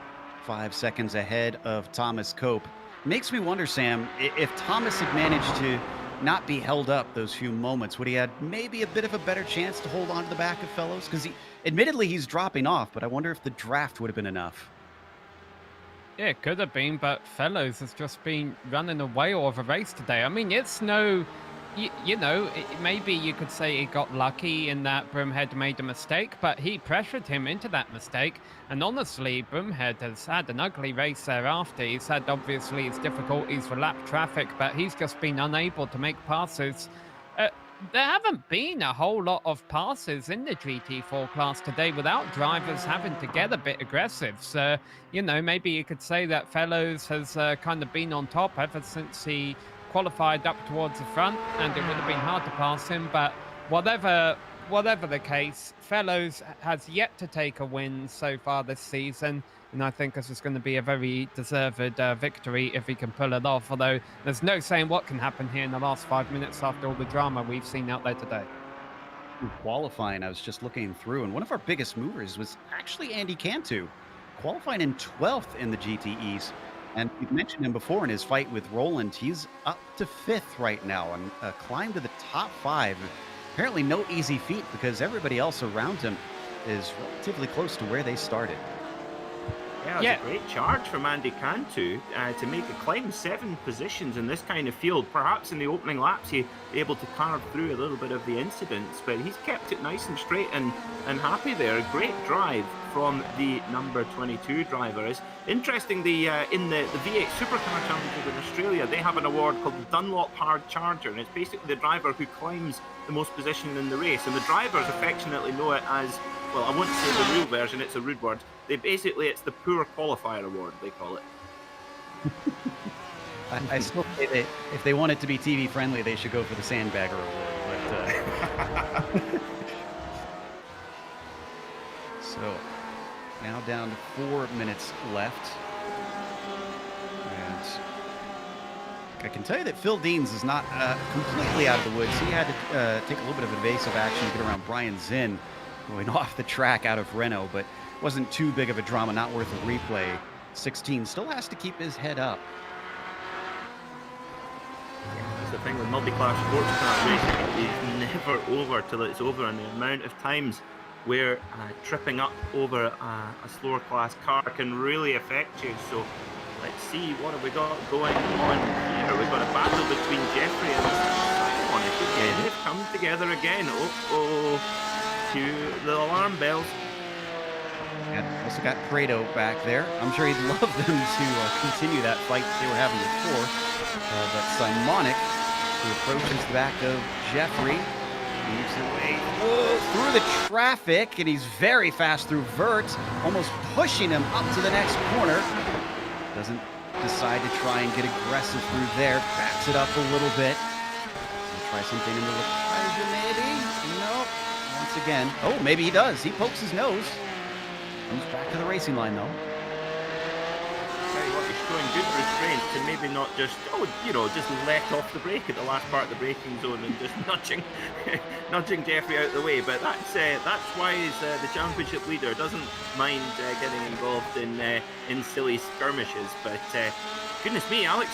5 seconds ahead of Thomas Cope. Makes me wonder, Sam, if Thomas had managed to not be held up those few moments, would he had maybe a bit of a better chance to hold on to the back of Fellows? Because admittedly he's dropping off, but I wonder if the draft would have been enough. Yeah, it could have been, but Fellows has just been running away all of a race today. I mean, it's no... You know, maybe you could say he got lucky in that Broomhead made a mistake, but he pressured him into that mistake. And honestly, Broomhead has had an ugly race thereafter. He's had, obviously, his difficulties with lap traffic, but he's just been unable to make passes. There haven't been a whole lot of passes in the GT4 class today without drivers having to get a bit aggressive. So, you know, maybe you could say that Fellows has kind of been on top ever since he qualified up towards the front, and it would have been hard to pass him. But whatever the case, Fellows has yet to take a win so far this season, and I think this is going to be a very deserved victory if he can pull it off, although there's no saying what can happen here in the last 5 minutes after all the drama we've seen out there today. Qualifying, I was just looking through, and one of our biggest movers was actually Andy Cantu, qualifying in 12th in the GTEs. And we've mentioned him before in his fight with Roland. He's up to 5th right now and climbed to the top 5. Apparently no easy feat, because everybody else around him is relatively close to where they started. Yeah, it's a great charge from Andy Cantu to make a climb 7 positions in this kind of field. Perhaps in the opening laps he's able to carve through a little bit of the incidents, but he's kept it nice and straight and happy there. A great drive from the number 22 driver. It's interesting, in the V8 Supercar Championship in Australia, they have an award called the Dunlop Hard Charger, and it's basically the driver who climbs the most position in the race, and the drivers affectionately know it as, well, I won't say the real version, it's a rude word. It's the Poor Qualifier Award, they call it. I still say that if they want it to be TV friendly, they should go for the Sandbagger Award. But so now down to 4 minutes left, and I can tell you that Phil Deans is not completely out of the woods. He had to take a little bit of evasive action to get around Brian Zinn going off the track out of Renault, but wasn't too big of a drama, not worth a replay. 16 still has to keep his head up. That's the thing with multi-class sports car racing, it's never over till it's over, and the amount of times where tripping up over a slower class car can really affect you. So let's see, what have we got going on here? We've got a battle between Jeffrey and Simon. Again, they've come together again. Cue the alarm bells. And also got Prado back there. I'm sure he'd love them to continue that fight they were having before. But Simonic, who approaches the back of Jeffrey, moves away through the traffic, and he's very fast through Vert, almost pushing him up to the next corner. Doesn't decide to try and get aggressive through there. Backs it up a little bit. Try something into the pleasure, maybe? Nope. Once again. Oh, maybe he does. He pokes his nose. Comes back to the racing line, though. Tell you what, he's showing good restraint to maybe not just, just let off the brake at the last part of the braking zone and just nudging Jeffrey out of the way. But that's why the championship leader doesn't mind getting involved in silly skirmishes. But goodness me, Alex,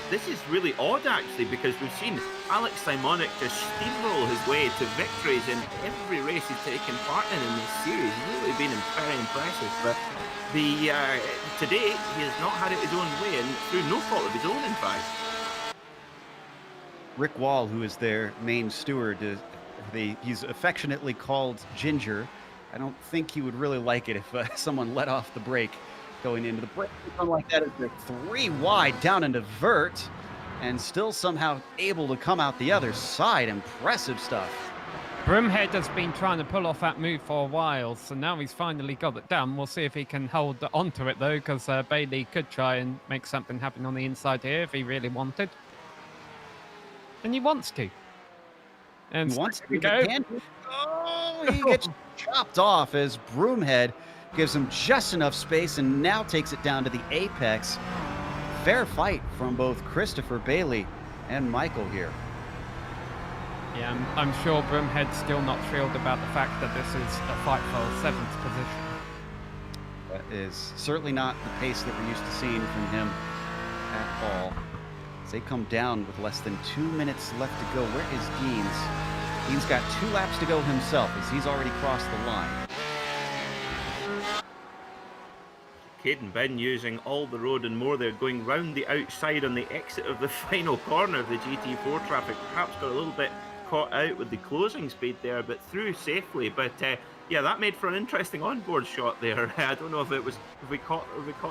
this is really odd actually, because we've seen Alex Simonic just steamroll his way to victories in every race he's taken part in this series. He's really been very impressive. But today he has not had it his own way, and through no fault of his own, in fact. Rick Wall, who is their main steward, he's affectionately called Ginger. I don't think he would really like it if someone let off the brake going into the break. Something like that is they're 3 wide down into Vert, and still somehow able to come out the other side. Impressive stuff. Broomhead has been trying to pull off that move for a while, so now he's finally got it done. We'll see if he can hold onto it, though, because Bailey could try and make something happen on the inside here if he really wanted. And he wants to. And He wants to go. he gets chopped off as Broomhead gives him just enough space and now takes it down to the apex. Fair fight from both Christopher Bailey and Michael here. Yeah, I'm sure Broomhead's still not thrilled about the fact that this is a fight for 7th position. That is certainly not the pace that we're used to seeing from him at all. As they come down with less than 2 minutes left to go. Where is Deans? Deans got 2 laps to go himself as he's already crossed the line. Caden Bin using all the road and more there, going round the outside on the exit of the final corner of the GT4 traffic. Perhaps got a little bit caught out with the closing speed there, but through safely. But yeah, that made for an interesting onboard shot there. I don't know if we caught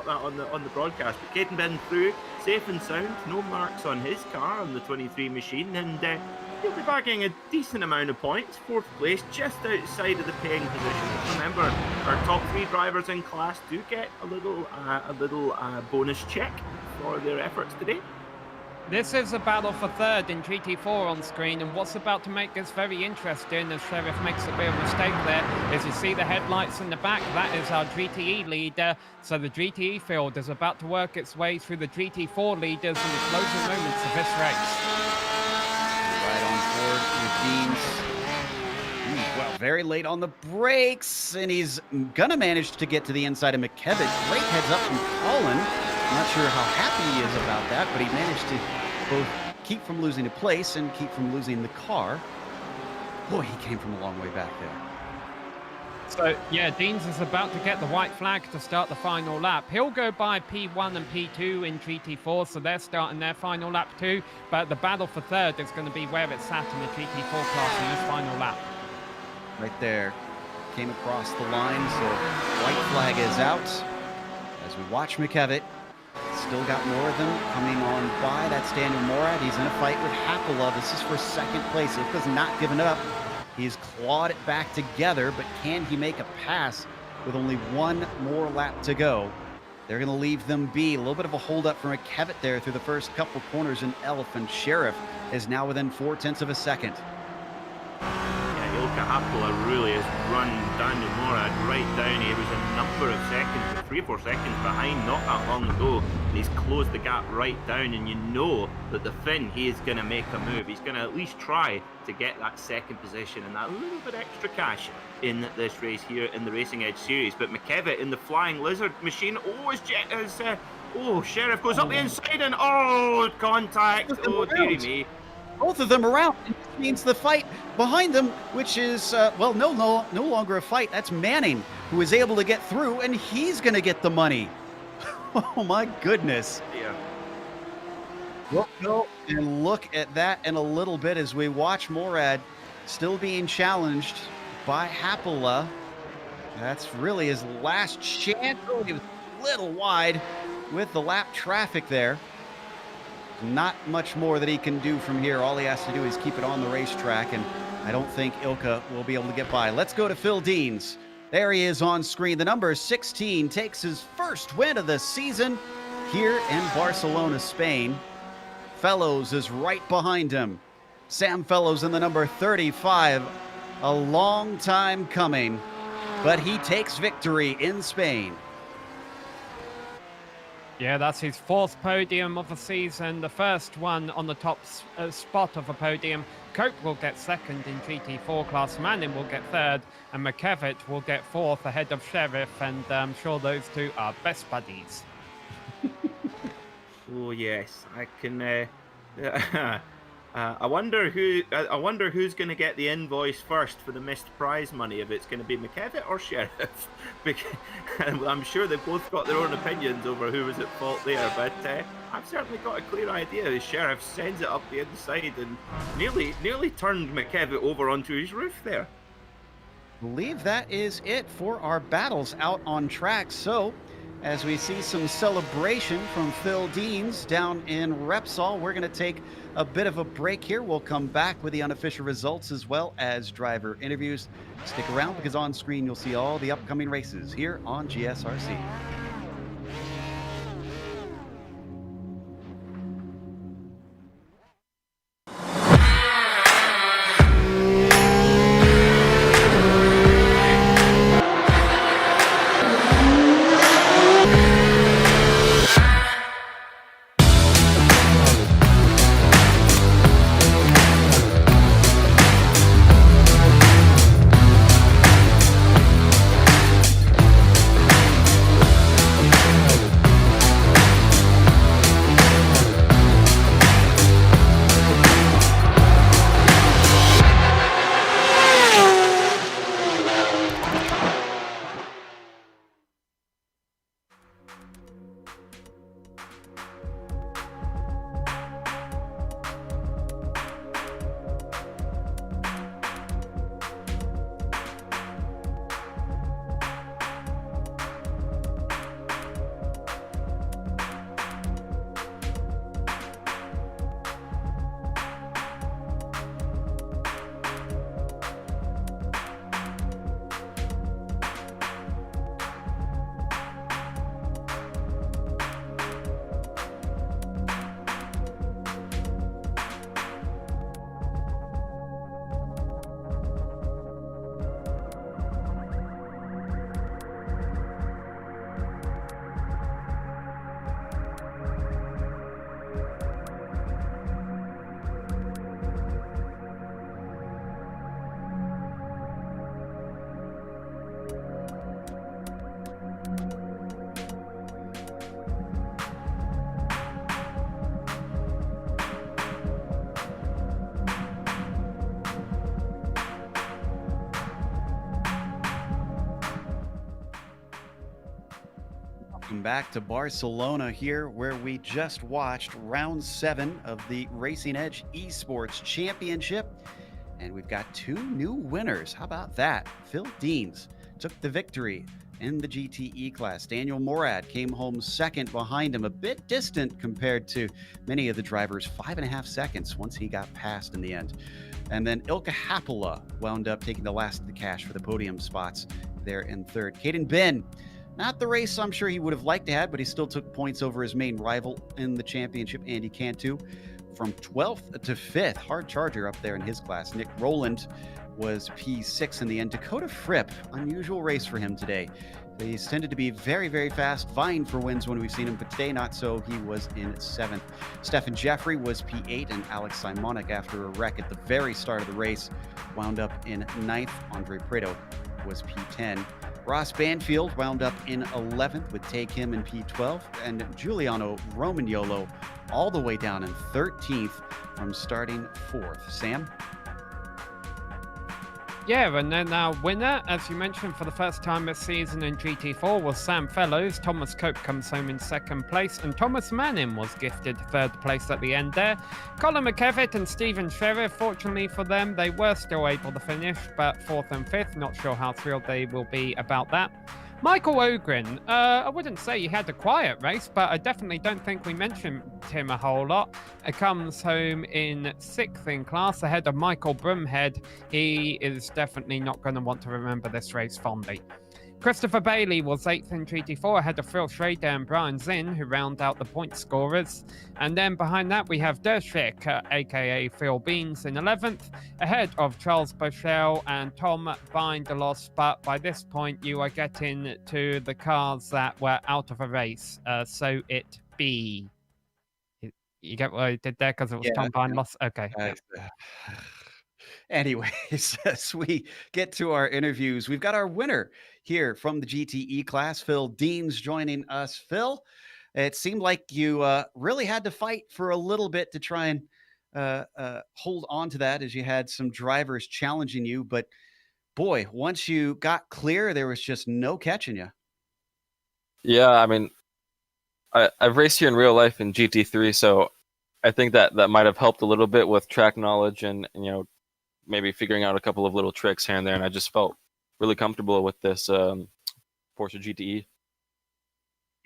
that on the broadcast. But Caden Bin through safe and sound, no marks on his car on the 23 machine, and he'll be bagging a decent amount of points. 4th place, just outside of the paying position. Remember, our top 3 drivers in class do get a little bonus check for their efforts today. This is a battle for 3rd in GT4 on screen, and what's about to make this very interesting as Sheriff makes a bit of a mistake there is you see the headlights in the back. That is our GTE leader. So the GTE field is about to work its way through the GT4 leaders in the closing moments of this race. Right on board with Deans. Well, very late on the brakes, and he's gonna manage to get to the inside of McKevitt. Great heads up from Colin. I'm not sure how happy he is about that, but he managed to both keep from losing a place and keep from losing the car. Boy, he came from a long way back there. So, yeah, Deans is about to get the white flag to start the final lap. He'll go by P1 and P2 in GT4, so they're starting their final lap too. But the battle for 3rd is going to be where it's at in the GT4 class in this final lap. Right there. Came across the line, so white flag is out. As we watch McKevitt. Still got more of them coming on by. That's Daniel Morad. He's in a fight with Happelov. This is for 2nd place. Ilka's not given up. He's clawed it back together, but can he make a pass with only 1 more lap to go? They're going to leave them be. A little bit of a holdup from McKevitt there through the first couple corners, and Elf and Sheriff is now within 0.4 of a second. Yeah, Ilkka Happila really has run Daniel Morad right down. He was a number of seconds, 3 or 4 seconds behind not that long ago. And he's closed the gap right down, and you know that the Finn, he is going to make a move. He's going to at least try to get that second position and that little bit extra cash in this race here in the Racing Edge series. But McKevitt in the Flying Lizard machine, Sheriff goes up the inside and contact. Oh, dearie me. Both of them around. It means the fight behind them, which is, no longer a fight. That's Manning, who is able to get through, and he's going to get the money. Oh, my goodness. Yeah. We'll go and look at that in a little bit as we watch Morad still being challenged by Happila. That's really his last chance. Oh, he was a little wide with the lap traffic there. Not much more that he can do from here. All he has to do is keep it on the racetrack, and I don't think Ilkka will be able to get by. Let's go to Phil Deans. There he is on screen. The number 16 takes his first win of the season here in Barcelona, Spain. Fellows is right behind him. Sam Fellows in the number 35. A long time coming, but he takes victory in Spain. Yeah, that's his 4th podium of the season, the first one on the top spot of a podium. Cope will get 2nd in GT4 class, Manning will get 3rd, and McKevitt will get 4th ahead of Sheriff, and I'm sure those two are best buddies. Oh yes, I can. I wonder who's going to get the invoice first for the missed prize money. If it's going to be McKevitt or Sheriff, because I'm sure they've both got their own opinions over who was at fault there. But I've certainly got a clear idea. The Sheriff sends it up the inside and nearly turned McKevitt over onto his roof there. I believe that is it for our battles out on track. So, as we see some celebration from Phil Deans down in Repsol, we're going to take a bit of a break here. We'll come back with the unofficial results as well as driver interviews. Stick around because on screen you'll see all the upcoming races here on GSRC. Welcome back to Barcelona here, where we just watched round 7 of the Racing Edge Esports Championship. And we've got 2 new winners. How about that? Phil Deans took the victory in the GTE class. Daniel Morad came home 2nd behind him, a bit distant compared to many of the drivers, 5.5 seconds once he got past in the end. And then Ilkka Happila wound up taking the last of the cash for the podium spots there in 3rd. Caden Ben, not the race I'm sure he would have liked to have, but he still took points over his main rival in the championship, Andy Cantu, from 12th to 5th. Hard charger up there in his class. Nick Rowland was P6 in the end. Dakota Fripp, unusual race for him today. He's tended to be very, very fast, vying for wins when we've seen him, but today not so. He was in 7th. Stephen Jeffrey was P8, and Alex Simonik, after a wreck at the very start of the race, wound up in 9th. Andre Prado was P10. Ross Banfield wound up in 11th with Tay Kim in P12, and Giuliano Romagnolo all the way down in 13th from starting 4th. Sam? Yeah, and then our winner, as you mentioned, for the first time this season in GT4 was Sam Fellows. Thomas Cope comes home in 2nd place, and Thomas Manning was gifted 3rd place at the end there. Colin McKevitt and Stephen Sheriff, fortunately for them, they were still able to finish, but 4th and 5th, not sure how thrilled they will be about that. Michael Ogren, I wouldn't say he had a quiet race, but I definitely don't think we mentioned him a whole lot. He comes home in 6th in class ahead of Michael Broomhead. He is definitely not going to want to remember this race fondly. Christopher Bailey was 8th in GT4 ahead of Phil Schrader and Brian Zinn, who round out the point scorers. And then behind that, we have Dershik, aka Phil Beans, in 11th, ahead of Charles Bochelle and Tom Bindelos. But by this point, you are getting to the cars that were out of a race. So it be. You get what I did there because it was Tom Bindelos? Okay. Anyways, as we get to our interviews, we've got our winner here from the GTE class, Phil Deans, joining us. Phil, it seemed like you really had to fight for a little bit to try and hold on to that, as you had some drivers challenging you. But boy, once you got clear, there was just no catching you. Yeah, I mean, I've raced here in real life in GT3, so I think that might have helped a little bit with track knowledge and maybe figuring out a couple of little tricks here and there, and I just felt really comfortable with this Porsche GTE.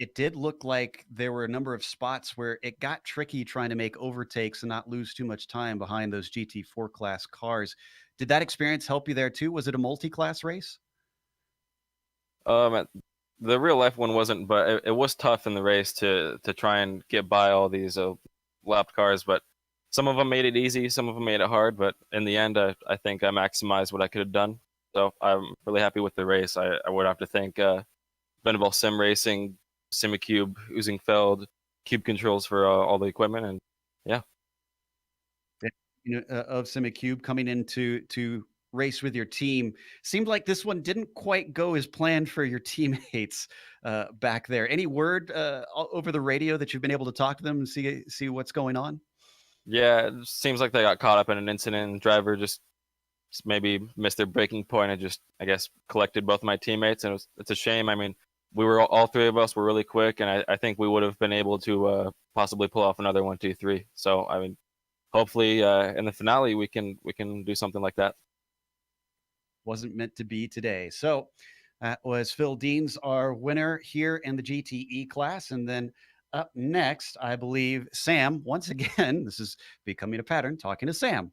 It did look like there were a number of spots where it got tricky trying to make overtakes and not lose too much time behind those GT4 class cars. Did that experience help you there too? Was it a multi-class race? The real life one wasn't, but it was tough in the race to try and get by all these lapped cars, but some of them made it easy, some of them made it hard, but in the end, I think I maximized what I could have done. So I'm really happy with the race. I would have to thank Beneville SimRacing, Simicube, Oozingfeld, Cube Controls for all the equipment, and yeah. Of Simicube coming in to race with your team. Seemed like this one didn't quite go as planned for your teammates back there. Any word over the radio that you've been able to talk to them and see what's going on? Yeah, it seems like they got caught up in an incident. Driver just maybe missed their braking point and just, I guess, collected both my teammates. And it's a shame. I mean, we were all three of us were really quick, and I think we would have been able to possibly pull off another 1, 2, 3. So I mean, hopefully in the finale we can do something like that. Wasn't meant to be today. So that was Phil Deans, our winner here in the GTE class, and then up next, I believe, Sam, once again, this is becoming a pattern, talking to Sam.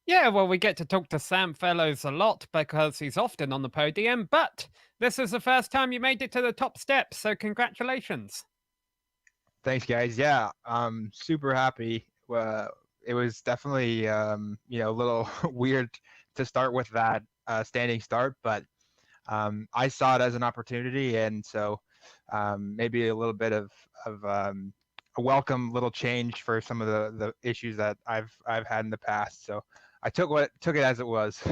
Yeah, well, we get to talk to Sam Fellows a lot because he's often on the podium, but this is the first time you made it to the top steps, so congratulations. Thanks, guys. Yeah, I'm super happy. It was definitely, a little weird to start with that standing start, but I saw it as an opportunity, and so maybe a little bit of a welcome little change for some of the issues that I've had in the past. So I took it as it was.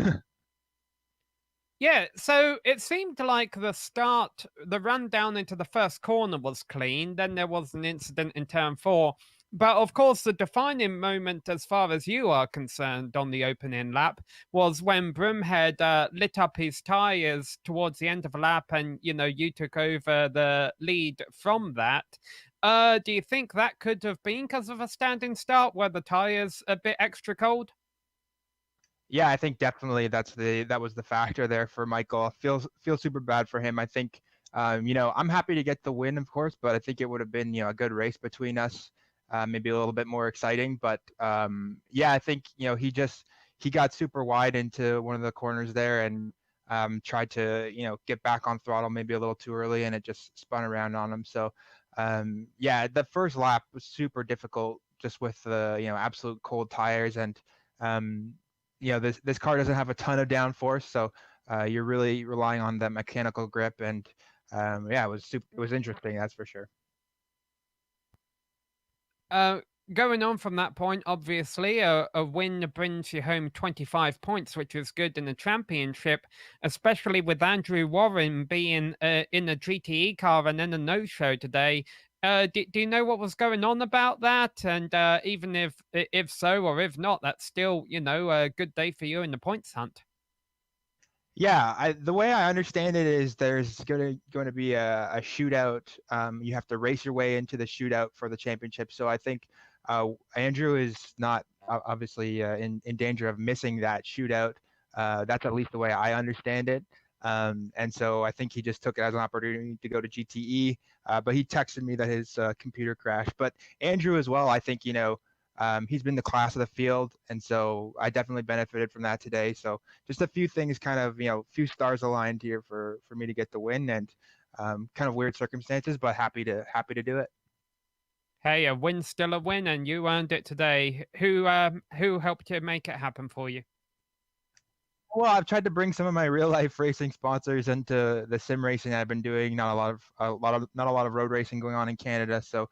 Yeah, so it seemed like the run down into the first corner was clean. Then there was an incident in turn 4. But of course, the defining moment, as far as you are concerned, on the opening lap was when Broomhead lit up his tires towards the end of a lap, and you took over the lead from that. Do you think that could have been because of a standing start where the tires a bit extra cold? Yeah, I think definitely that was the factor there for Michael. Feels super bad for him. I think I'm happy to get the win, of course, but I think it would have been a good race between us. Maybe a little bit more exciting, but I think he got super wide into one of the corners there and tried to get back on throttle maybe a little too early, and it just spun around on him. So the first lap was super difficult just with the absolute cold tires, and this car doesn't have a ton of downforce, so you're really relying on that mechanical grip. And it was interesting, that's for sure. Going on from that point, obviously, a win brings you home 25 points, which is good in the championship, especially with Andrew Warren being in a GTE car and then a no-show today. Do you know what was going on about that? And even if so or if not, that's still, a good day for you in the points hunt. Yeah, the way I understand it is there's going to be a shootout. You have to race your way into the shootout for the championship. So I think Andrew is not obviously in danger of missing that shootout. That's at least the way I understand it. And so I think he just took it as an opportunity to go to GTE. But he texted me that his computer crashed. But Andrew as well, I think, he's been the class of the field, and so I definitely benefited from that today. So just a few things kind of, few stars aligned here for me to get the win, and kind of weird circumstances, but happy to do it. Hey, a win's still a win, and you earned it today. Who helped you make it happen for you? Well, I've tried to bring some of my real life racing sponsors into the sim racing I've been doing. Not a lot of road racing going on in Canada. So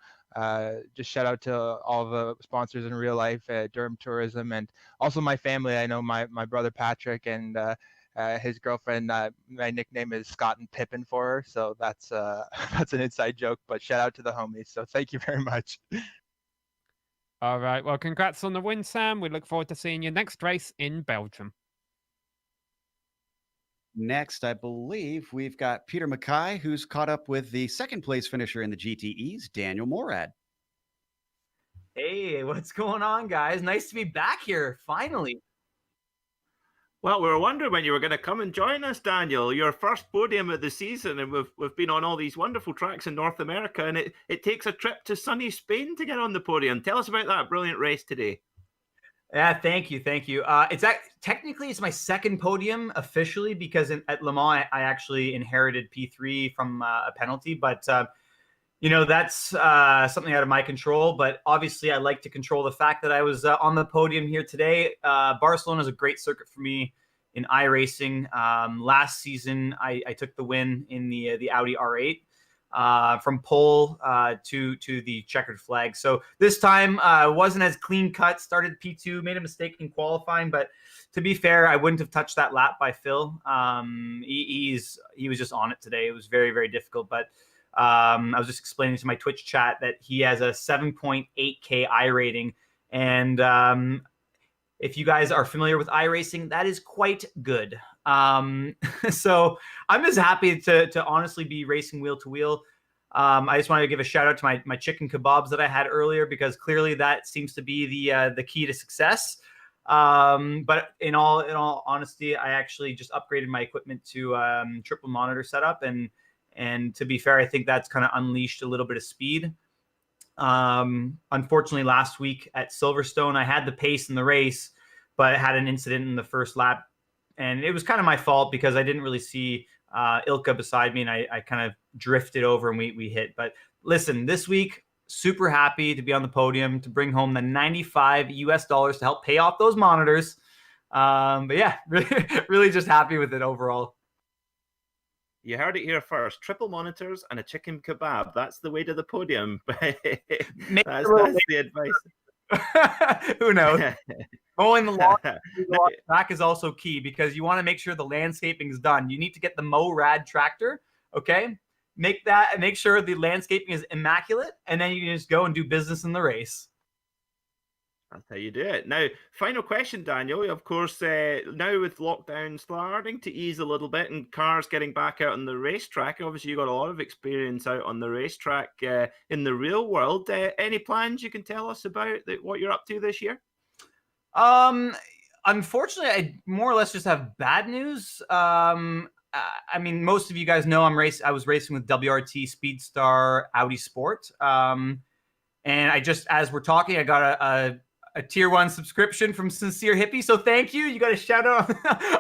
just shout out to all the sponsors in real life at Durham Tourism, and also my family. I know my brother Patrick and his girlfriend. My nickname is Scott and Pippin for her. So that's that's an inside joke, but shout out to the homies. So thank you very much. All right. Well, congrats on the win, Sam. We look forward to seeing you next race in Belgium. Next, I believe we've got Peter Mackay, who's caught up with the second place finisher in the GTEs, Daniel Morad. Hey, what's going on, guys? Nice to be back here, finally. Well, we were wondering when you were going to come and join us, Daniel. Your first podium of the season, and we've been on all these wonderful tracks in North America, and it takes a trip to sunny Spain to get on the podium. Tell us about that brilliant race today. Yeah, thank you. Technically it's my second podium officially, because at Le Mans I actually inherited P3 from a penalty, but that's something out of my control. But obviously I like to control the fact that I was on the podium here today. Barcelona is a great circuit for me in iRacing. Last season I took the win in the Audi R8. From pole to the checkered flag. So this time wasn't as clean cut. Started P2, made a mistake in qualifying, but to be fair, I wouldn't have touched that lap by Phil. He was just on it today. It was very, very difficult. But I was just explaining to my Twitch chat that he has a 7.8K I rating, and if you guys are familiar with iRacing, that is quite good. So I'm just happy to honestly be racing wheel to wheel. I just wanted to give a shout out to my chicken kebabs that I had earlier, because clearly that seems to be the key to success. But in all honesty, I actually just upgraded my equipment to triple monitor setup, and to be fair, I think that's kind of unleashed a little bit of speed. Unfortunately, last week at Silverstone, I had the pace in the race, but I had an incident in the first lap. And it was kind of my fault, because I didn't really see Ilka beside me, and I kind of drifted over and we hit. But listen, this week, super happy to be on the podium, to bring home the $95 US to help pay off those monitors. But yeah, really just happy with it overall. You heard it here first. Triple monitors and a chicken kebab. That's the way to the podium. that's the advice. Who knows? Mowing the lawn track is also key, because you want to make sure the landscaping is done. You need to get the MoRad tractor, okay? Make sure the landscaping is immaculate, and then you can just go and do business in the race. That's how you do it. Now, final question, Daniel. Of course, now with lockdown starting to ease a little bit and cars getting back out on the racetrack, obviously you got a lot of experience out on the racetrack in the real world. Any plans you can tell us about what you're up to this year? Unfortunately, I more or less just have bad news. I mean, most of you guys know I was racing with WRT Speedstar Audi Sport. And I just, as we're talking, I got a tier 1 subscription from Sincere Hippie. So thank you. You got a shout out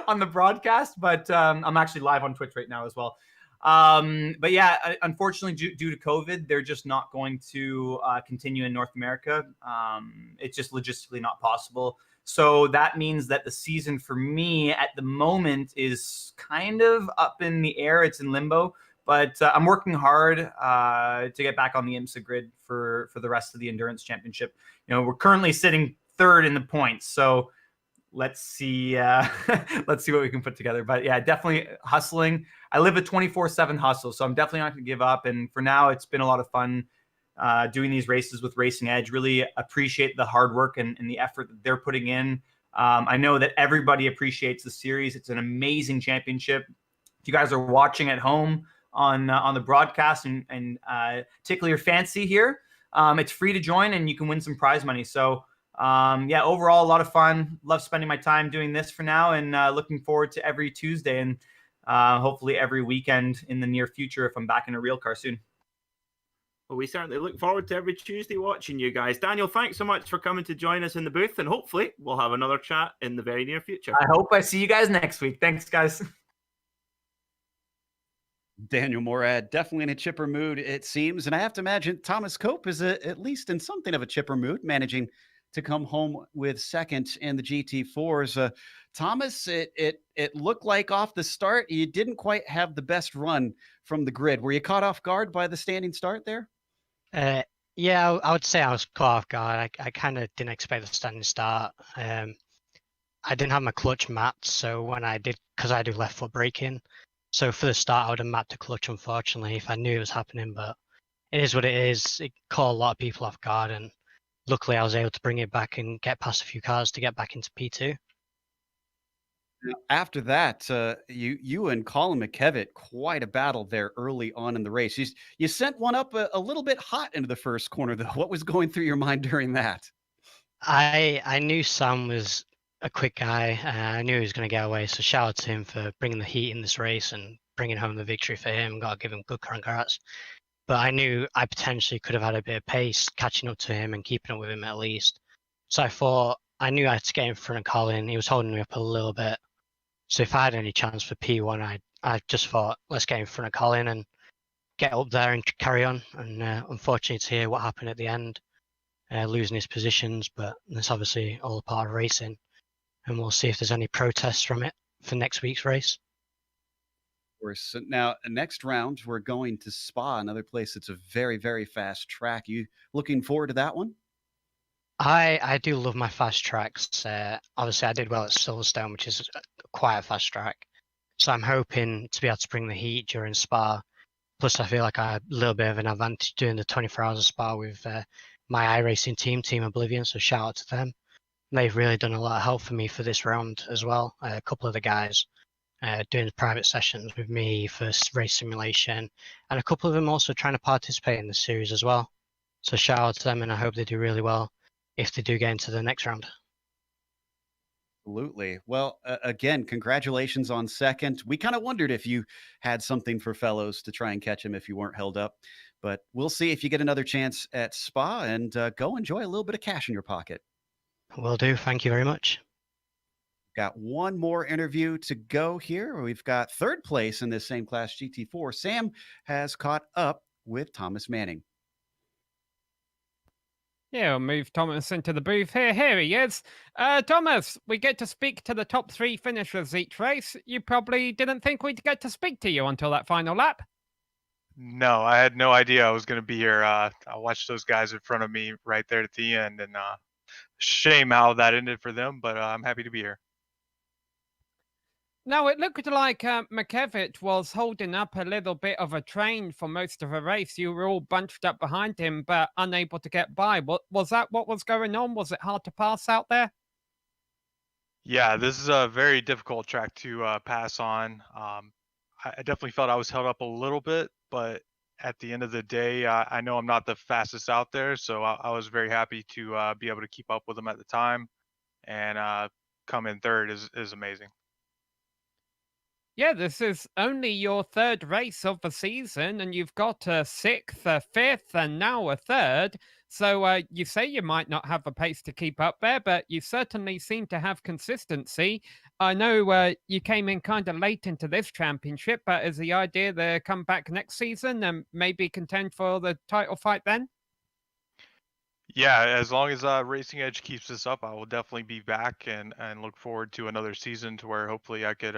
on the broadcast, but I'm actually live on Twitch right now as well. But yeah, unfortunately, due to COVID, they're just not going to continue in North America. It's just logistically not possible. So that means that the season for me at the moment is kind of up in the air. It's in limbo. But I'm working hard to get back on the IMSA grid for the rest of the Endurance Championship. We're currently sitting third in the points. So let's see let's see what we can put together. But yeah, definitely hustling. I live a 24/7 hustle, so I'm definitely not going to give up. And for now, it's been a lot of fun doing these races with Racing Edge. Really appreciate the hard work and the effort that they're putting in. I know that everybody appreciates the series. It's an amazing championship. If you guys are watching at home on the broadcast and tickle your fancy here, it's free to join and you can win some prize money. So yeah, overall, a lot of fun. Love spending my time doing this for now, and looking forward to every Tuesday and hopefully every weekend in the near future if I'm back in a real car soon. Well, we certainly look forward to every Tuesday watching you guys. Daniel, thanks so much for coming to join us in the booth, and hopefully we'll have another chat in the very near future. I hope I see you guys next week. Thanks, guys. Daniel Morad, definitely in a chipper mood, it seems. And I have to imagine Thomas Cope is at least in something of a chipper mood, managing to come home with second in the GT4s. Thomas, it looked like off the start, you didn't quite have the best run from the grid. Were you caught off guard by the standing start there? Yeah, I would say I was caught off guard. I kind of didn't expect the standing start. I didn't have my clutch mapped, so when I did, because I do left foot braking, so for the start I would have mapped the clutch, unfortunately, if I knew it was happening. But it is what it is. It caught a lot of people off guard, and luckily I was able to bring it back and get past a few cars to get back into P2. After that, you and Colin McKevitt, quite a battle there early on in the race. You sent one up a little bit hot into the first corner, though. What was going through your mind during that? I knew Sam was a quick guy. I knew he was going to get away, so shout out to him for bringing the heat in this race and bringing home the victory for him. Got to give him good congrats. But I knew I potentially could have had a bit of pace catching up to him and keeping up with him at least. So I knew I had to get in front of Colin. He was holding me up a little bit. So if I had any chance for P1, I just thought, let's get in front of Colin and get up there and carry on. And unfortunately to hear what happened at the end, losing his positions, but that's obviously all a part of racing. And we'll see if there's any protests from it for next week's race. Of course. Now, next round, we're going to Spa, another place that's a very, very fast track. You looking forward to that one? I do love my fast tracks. Obviously, I did well at Silverstone, which is quite a fast track. So I'm hoping to be able to bring the heat during Spa. Plus, I feel like I had a little bit of an advantage doing the 24 hours of Spa with my iRacing team, Team Oblivion. So shout out to them. They've really done a lot of help for me for this round as well. A couple of the guys doing private sessions with me for race simulation, and a couple of them also trying to participate in the series as well. So shout out to them, and I hope they do really well if they do get into the next round. Absolutely. Well, again, congratulations on second. We kind of wondered if you had something for fellows to try and catch him if you weren't held up, but we'll see if you get another chance at Spa, and go enjoy a little bit of cash in your pocket. Will do. Thank you very much. Got one more interview to go here. We've got third place in this same class, GT4. Sam has caught up with Thomas Manning. Yeah, we'll move Thomas into the booth here. Here he is. Thomas, we get to speak to the top three finishers each race. You probably didn't think we'd get to speak to you until that final lap. No, I had no idea I was going to be here. I watched those guys in front of me right there at the end, and shame how that ended for them, but I'm happy to be here. Now, it looked like McKevitt was holding up a little bit of a train for most of the race. You were all bunched up behind him, but unable to get by. Was that what was going on? Was it hard to pass out there? Yeah, this is a very difficult track to pass on. I definitely felt I was held up a little bit, but at the end of the day, I know I'm not the fastest out there, so I was very happy to be able to keep up with them at the time, and come in third is amazing. Yeah, this is only your third race of the season, and you've got a sixth, a fifth, and now a third. So you say you might not have the pace to keep up there, but you certainly seem to have consistency. I know you came in kind of late into this championship, but is the idea to come back next season and maybe contend for the title fight then? Yeah, as long as Racing Edge keeps this up, I will definitely be back and look forward to another season to where hopefully I could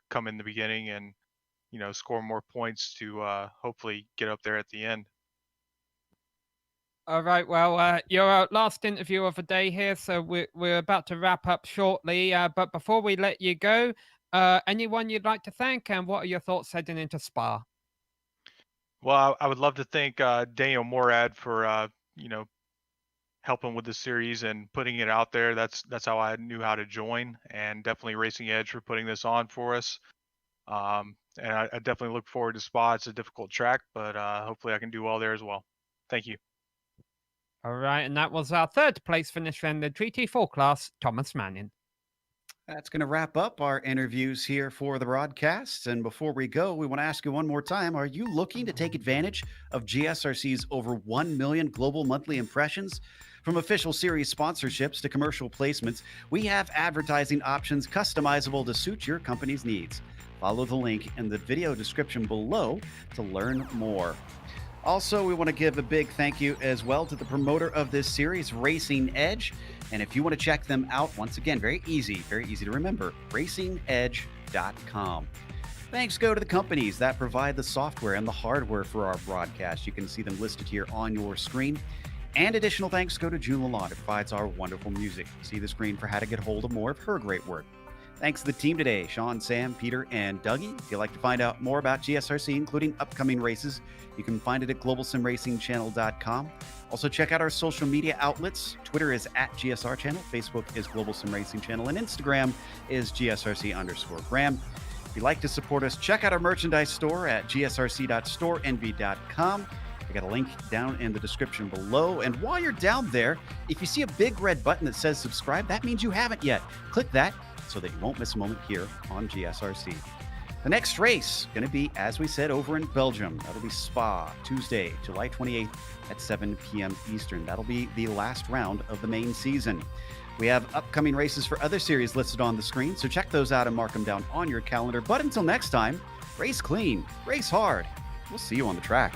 come in the beginning and score more points to hopefully get up there at the end. All right. Well, your last interview of the day here, so we're about to wrap up shortly. But before we let you go, anyone you'd like to thank, and what are your thoughts heading into Spa? Well, I would love to thank Daniel Morad for helping with the series and putting it out there. That's how I knew how to join, and definitely Racing Edge for putting this on for us. And I definitely look forward to Spa. It's a difficult track, but hopefully I can do well there as well. Thank you. All right, and that was our third place finisher in the GT4 class, Thomas Manning. That's going to wrap up our interviews here for the broadcast. And before we go, we want to ask you one more time, are you looking to take advantage of GSRC's over 1 million global monthly impressions? From official series sponsorships to commercial placements, we have advertising options customizable to suit your company's needs. Follow the link in the video description below to learn more. Also, we want to give a big thank you as well to the promoter of this series, Racing Edge. And if you want to check them out, once again, very easy to remember, racingedge.com. Thanks go to the companies that provide the software and the hardware for our broadcast. You can see them listed here on your screen. And additional thanks go to June Lalonde, who provides our wonderful music. See the screen for how to get hold of more of her great work. Thanks to the team today, Sean, Sam, Peter, and Dougie. If you'd like to find out more about GSRC, including upcoming races, you can find it at globalsimracingchannel.com. Also, check out our social media outlets. Twitter is @GSR Channel, Facebook is Global Sim Racing Channel, and Instagram is GSRC_Graham. If you'd like to support us, check out our merchandise store at gsrc.storenvy.com. I got a link down in the description below. And while you're down there, if you see a big red button that says subscribe, that means you haven't yet. Click that so that you won't miss a moment here on GSRC. The next race going to be, as we said, over in Belgium. That'll be Spa, Tuesday, July 28th at 7 p.m. Eastern. That'll be the last round of the main season. We have upcoming races for other series listed on the screen, so check those out and mark them down on your calendar. But until next time, race clean, race hard. We'll see you on the track.